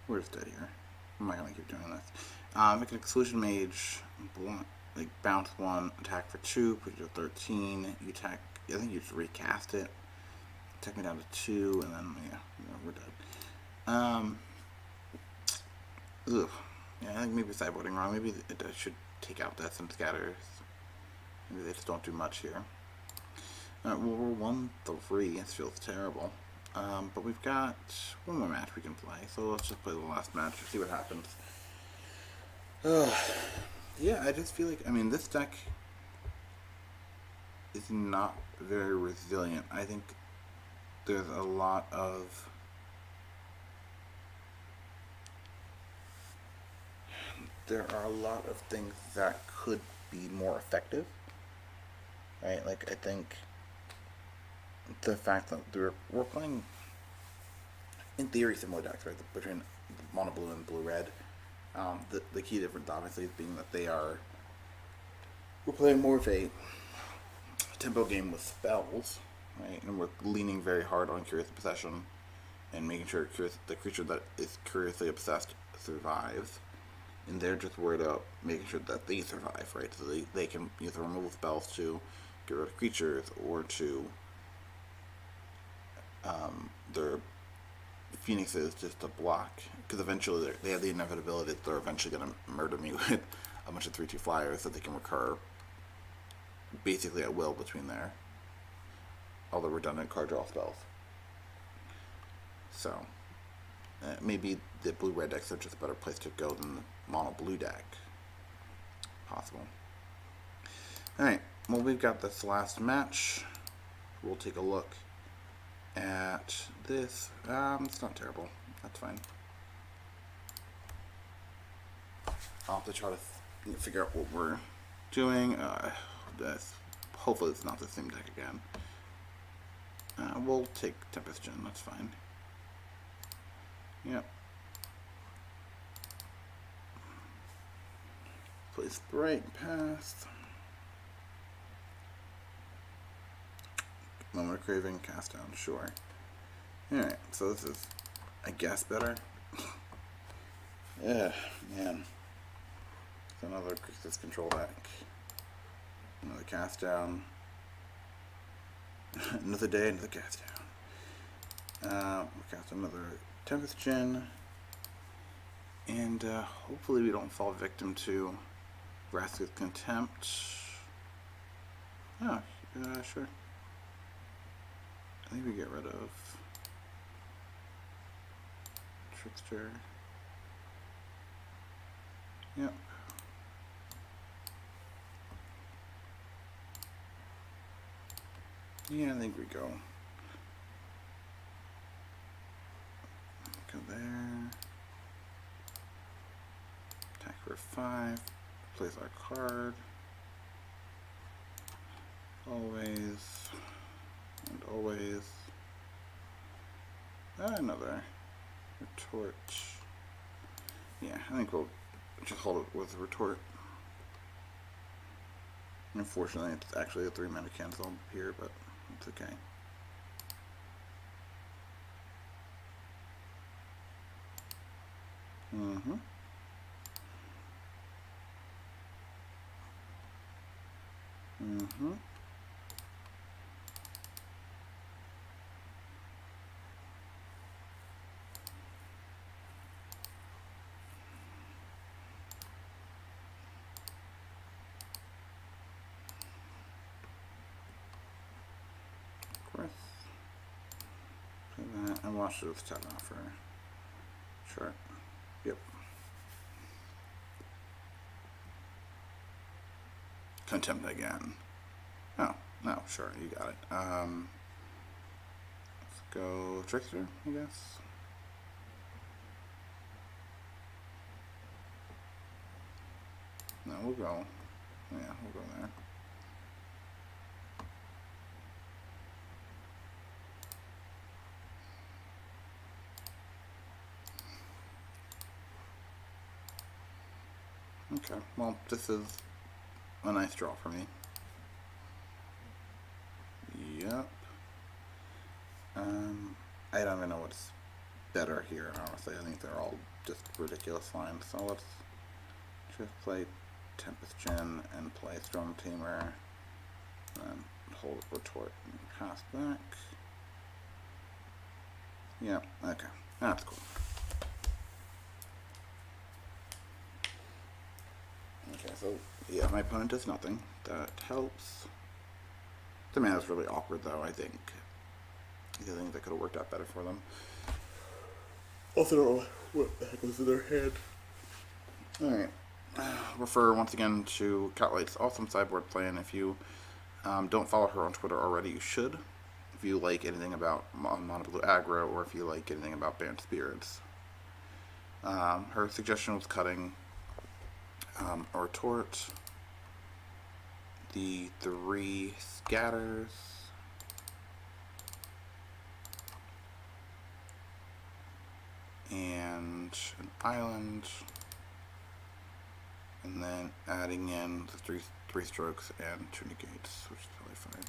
We're just dead here. I'm not gonna keep doing this. Make an exclusion mage, like bounce one, attack for 2, put you to 13. You attack. I think you just recast it. Take me down to 2, and then yeah, we're dead. Ugh. Yeah, I think maybe sideboarding wrong. Maybe it should take out deaths and scatters. Maybe they just don't do much here. Well, we're 1-3. It feels terrible. But we've got one more match we can play, so let's just play the last match and see what happens. Yeah, I just feel like, I mean, this deck is not very resilient. I think there's a lot of things that could be more effective, right? Like, I think the fact that we're playing, in theory, similar decks, right? Between mono blue and blue red. The key difference, obviously, is being that we're playing more of a tempo game with spells, right? And we're leaning very hard on Curious Possession and making sure the creature that is curiously obsessed survives. And they're just worried about making sure that they survive, right? So they can either remove spells to get rid of creatures or to their Phoenixes just to block. Because eventually they have the inevitability that they're eventually going to murder me with a bunch of 3/2 flyers that they can recur basically at will between all the redundant card draw spells. So maybe the blue-red decks are just a better place to go than the mono-blue deck. Possible. Alright, well, we've got this last match. We'll take a look at this. It's not terrible. That's fine. I'll have to try to figure out what we're doing. Hopefully it's not the same deck again. We'll take Tempest Gen, that's fine. Yep. Play Sprite, pass. Moment of Craving, cast down, sure. Alright, so this is, I guess, better. Yeah, man. So another Crixus control deck. Another cast down. Another day, another cast down. We'll cast another Tempest Gen. And hopefully we don't fall victim to Vraska's Contempt. Oh, sure. I think we get rid of Trickster. Yep. Yeah, I think we go. Go there. Attack for 5. Place our card. Always. And always. Another retort. Yeah, I think we'll just hold it with retort. Unfortunately, it's actually a 3-mana cancel here, but it's okay. Mm-hmm. Mm-hmm. Of course. Play that and watch it with 10 offer. Sure. Yep. Contempt again. Oh, no, sure, you got it. Let's go Trickster, I guess. No, we'll go. Yeah, we'll go there. Okay, well, this is a nice draw for me. Yep. I don't even know what's better here, honestly. I think they're all just ridiculous lines. So let's just play Tempest Gen and play Storm Tamer. And hold Retort and pass back. Yep, okay. That's cool. Okay, so yeah, my opponent does nothing. That helps. The mana's really awkward though, I think. I think that could have worked out better for them. Also don't know what the heck was in their head. Alright. Refer once again to Catlight's awesome sideboard plan. If you don't follow her on Twitter already, you should. If you like anything about Mono Blue Aggro, or if you like anything about Banned Spirits. Her suggestion was cutting a Retort, the 3 Scatters, and an Island, and then adding in the three strokes and 2 negates, which is probably fine.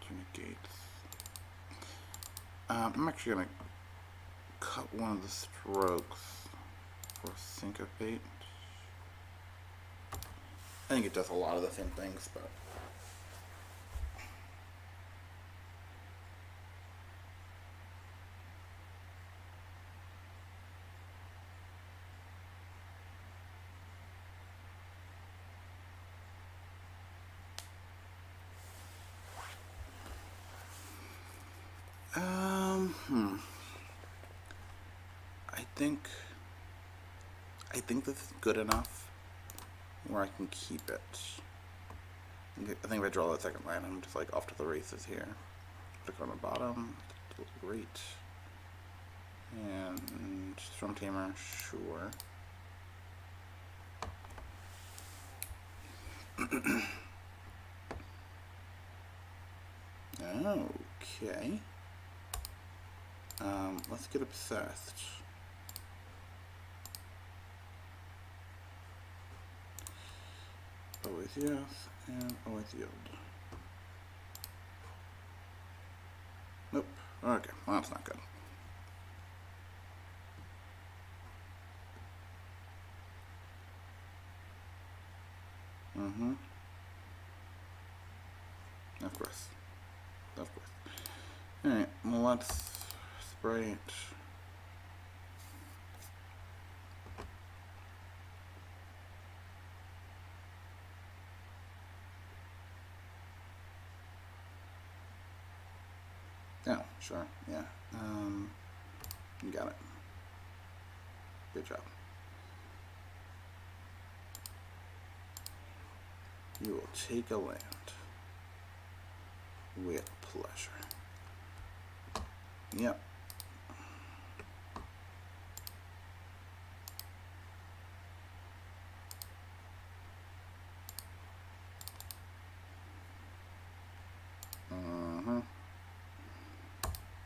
2 negates. I'm actually gonna cut one of the strokes for Syncopate. I think it does a lot of the same things, but I think this is good enough where I can keep it. I think if I draw that second line, I'm just like off to the races here. Click on the bottom, great. And Storm Tamer, sure. Okay. Let's get obsessed. Always yes, and always yield. Nope. Okay, well that's not good. Mm-hmm. Of course. Of course. Alright, well let's spray it. Oh, sure, yeah. You got it. Good job. You will take a land with pleasure. Yep.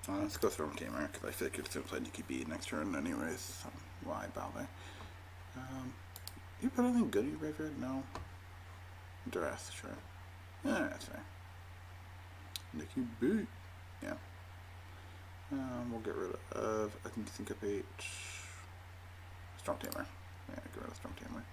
Let's go Storm Tamer, because I feel like it's going to play DKB next turn anyways, so why bother? You put anything good in your graveyard? No. Dress, sure. Yeah, that's fair. Nikki B. Yeah. We'll get rid of, I think, Syncopate. Strong Tamer. Yeah, get rid of Strong Tamer.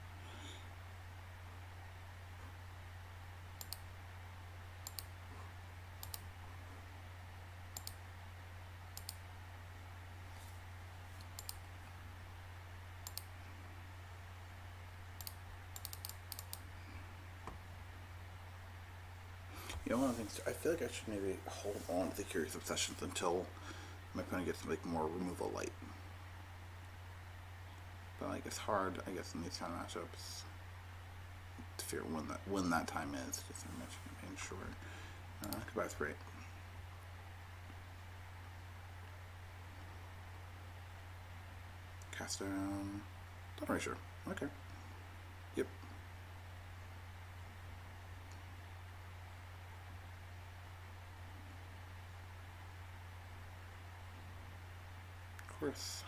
You know, one of the things, I feel like I should maybe hold on to the Curious Obsessions until my opponent gets like more removal light. But like it's hard, I guess, in these kind of matchups to figure when that time is. Just making sure. Goodbye, Sprite. Cast down. Not really sure. Okay. Yep. Of course.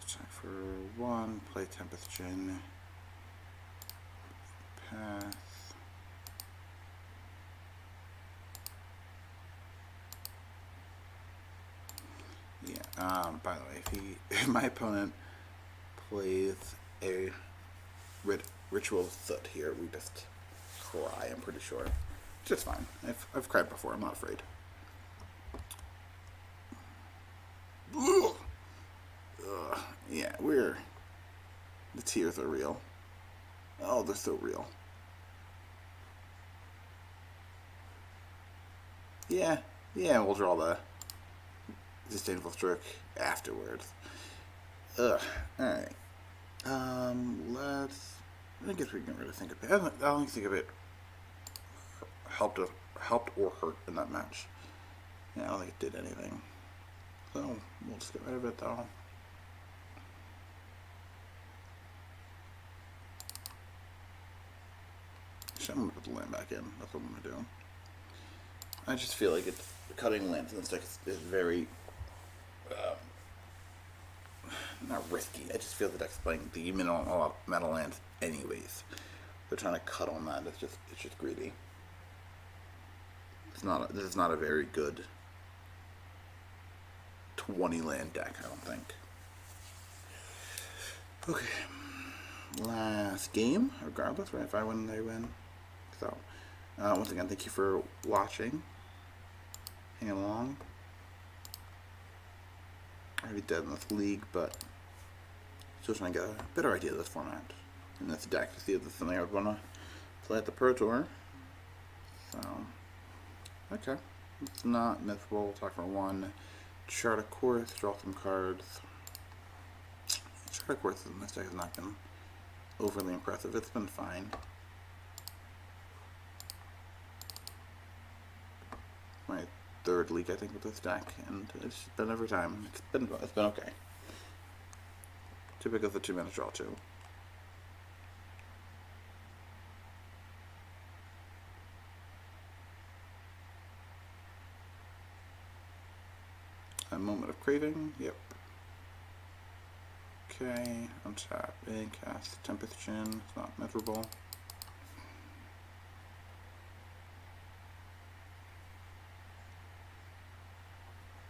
Check for 1, play Tempest Djinn, pass. Yeah, by the way, if my opponent plays a Ritual Soot here, we just cry, I'm pretty sure. It's just fine. I've cried before, I'm not afraid. Yeah, the tears are real. Oh, they're so real. Yeah, we'll draw the Disdainful Stroke afterwards. Ugh, alright. I guess we can really think of it. I don't think of it helped or hurt in that match. Yeah, I don't think it did anything. So, we'll just get rid of it though. I'm gonna put the land back in. That's what I'm gonna do. I just feel like it's cutting lands in this deck is very not risky. I just feel the deck's playing the minimal metal lands anyways. They're trying to cut on that. It's just greedy. This is not a very good 20 land deck, I don't think. Okay. Last game, regardless, right? If I win, they win. So, once again, thank you for watching. Hanging along. I'm already dead in this league, but still trying to get a better idea of this format and this deck to see if this is something I would want to play at the Pro Tour. So, okay. It's not mythable. We'll talk for 1. Chart a Course, draw some cards. Chart a Course in this deck has not been overly impressive. It's been fine. My 3rd league, I think, with this deck, and it's been every time. It's been okay. Typical of the 2-mana draw too. A Moment of Craving. Yep. Okay. Untap. And cast Tempest Djinn. It's not measurable.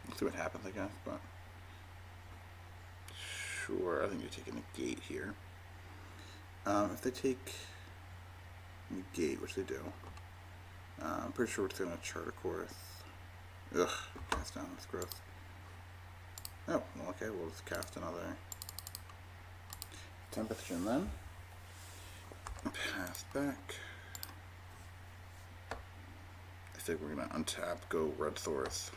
We'll see what happens, I guess, but sure, I think you're taking a gate here. If they take negate, which they do, I'm pretty sure it's going to Chart a Course. Ugh, cast down, that's gross. Oh, well, okay, we'll just cast another Tempest Djinn then. Pass back. I think we're going to untap, go Red Source.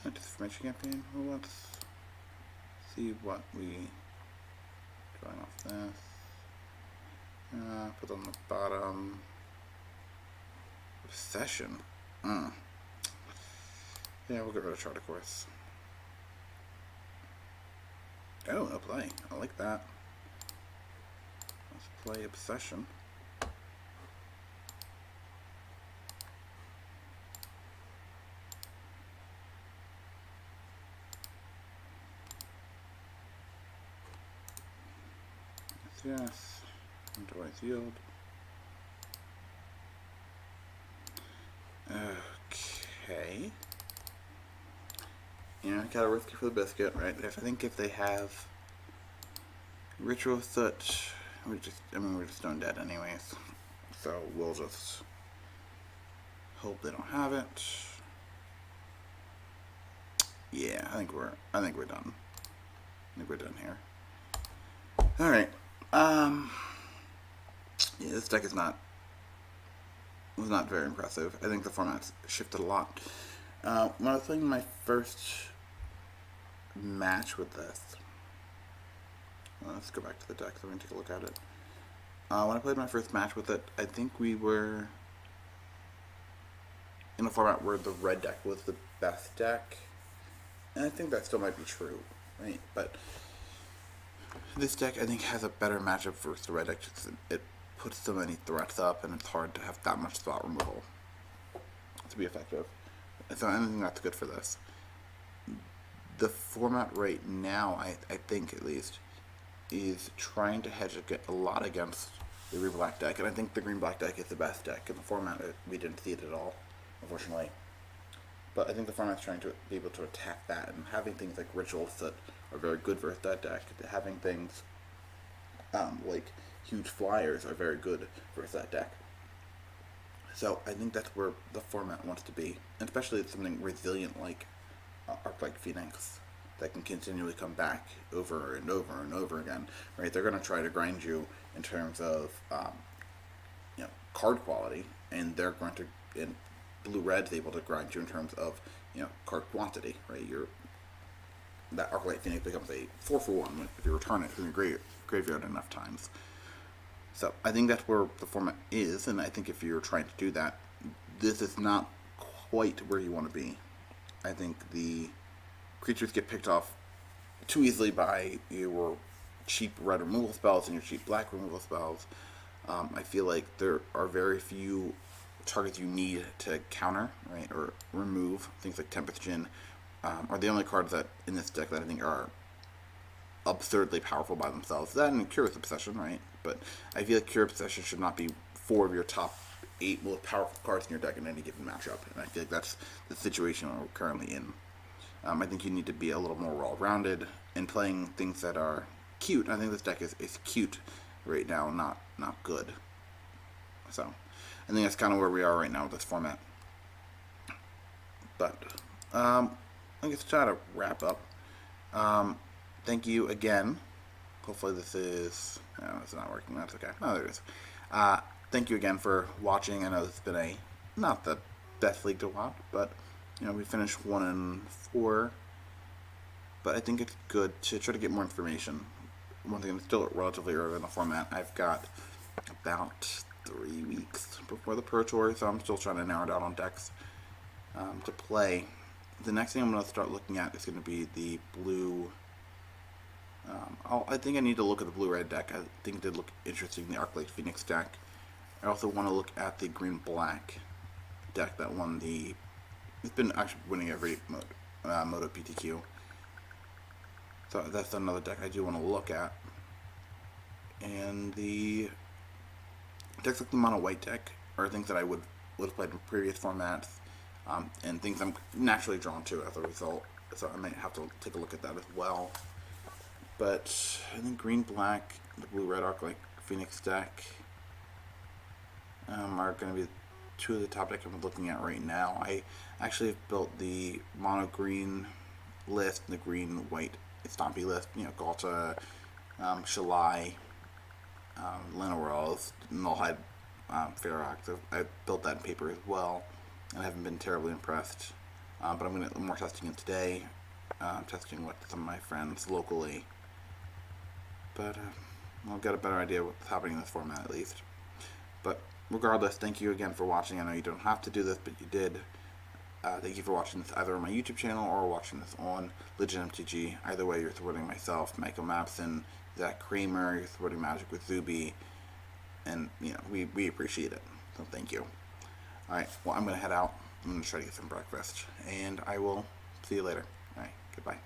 Disinformation Campaign. Well, let's see what we drawing off this. Put on the bottom. Obsession. Yeah, we'll get rid of Chart a Course. Oh, no play. I like that. Let's play Obsession. Yes. Otherwise yield. Okay. Yeah, gotta risk it for the biscuit, right? I think if they have Ritual Soot, we're just stone dead anyways. So we'll just hope they don't have it. Yeah, I think we're done. I think we're done here. Alright. Yeah, this deck was not very impressive. I think the format's shifted a lot. When I was playing my first match with this, let's go back to the deck so we can take a look at it. When I played my first match with it, I think we were in a format where the red deck was the best deck, and I think that still might be true, right? But this deck, I think, has a better matchup versus the red deck. It puts so many threats up, and it's hard to have that much spot removal to be effective. So I think that's good for this. The format right now, I think at least, is trying to hedge a lot against the green-black deck, and I think the green-black deck is the best deck in the format. We didn't see it at all, unfortunately. But I think the format's trying to be able to attack that, and having things like rituals that are very good versus that deck, having things like huge flyers are very good versus that deck. So I think that's where the format wants to be, and especially something resilient like Arc-like Phoenix that can continually come back over and over and over again. Right? They're going to try to grind you in terms of card quality, and they're going to, and blue-red's able to grind you in terms of card quantity. Right? That Arc-like Phoenix becomes a 4-for-1 if you return it from your graveyard enough times. So I think that's where the format is, and I think if you're trying to do that, this is not quite where you want to be. I think the creatures get picked off too easily by your cheap red removal spells and your cheap black removal spells. I feel like there are very few targets you need to counter, right, or remove. Things like Tempest Djinn are the only cards that in this deck that I think are absurdly powerful by themselves. That and Cure of Obsession, right? But I feel like Cure of Obsession should not be 4 of your top 8 most powerful cards in your deck in any given matchup, and I feel like that's the situation we're currently in. I think you need to be a little more well-rounded in playing things that are cute. I think this deck is cute right now, not good. So I think that's kind of where we are right now with this format. But I guess to try to wrap up, thank you again. Hopefully this is... No, it's not working. That's okay. No, there it is. Thank you again for watching. I know it's been not the best league to watch, but we finished 1-4. But I think it's good to try to get more information. Once again, it's still relatively early in the format. I've got about 3 weeks before the Pro Tour, so I'm still trying to narrow down on decks to play. The next thing I'm going to start looking at is going to be the blue. I think I need to look at the blue-red deck. I think it did look interesting, the Arc-like Phoenix deck. I also want to look at the green-black deck that won the... It's been actually winning every Moto PTQ. So that's another deck I do want to look at. And the decks like the mono-white deck are things that I would have played in previous formats, and things I'm naturally drawn to as a result. So I might have to take a look at that as well. But I think green-black, the blue-red Arc-like Phoenix deck are going to be 2 of the top decks I'm looking at right now. I actually have built the mono-green list and the green-white Stompy list. Galta, Shalai, Lenoros, Nullhide, Ferox. I built that in paper as well, and I haven't been terribly impressed. But I'm going to more testing it today. Testing with some of my friends locally. But I've got a better idea what's happening in this format at least. But regardless, thank you again for watching. I know you don't have to do this, but you did. Thank you for watching this either on my YouTube channel or watching this on Legit MTG. Either way, you're supporting myself, Michael Mapson, Zach Kramer, you're supporting Magic with Zuby, and we appreciate it. So thank you. Alright, well, I'm going to head out. I'm going to try to get some breakfast, and I will see you later. Alright, goodbye.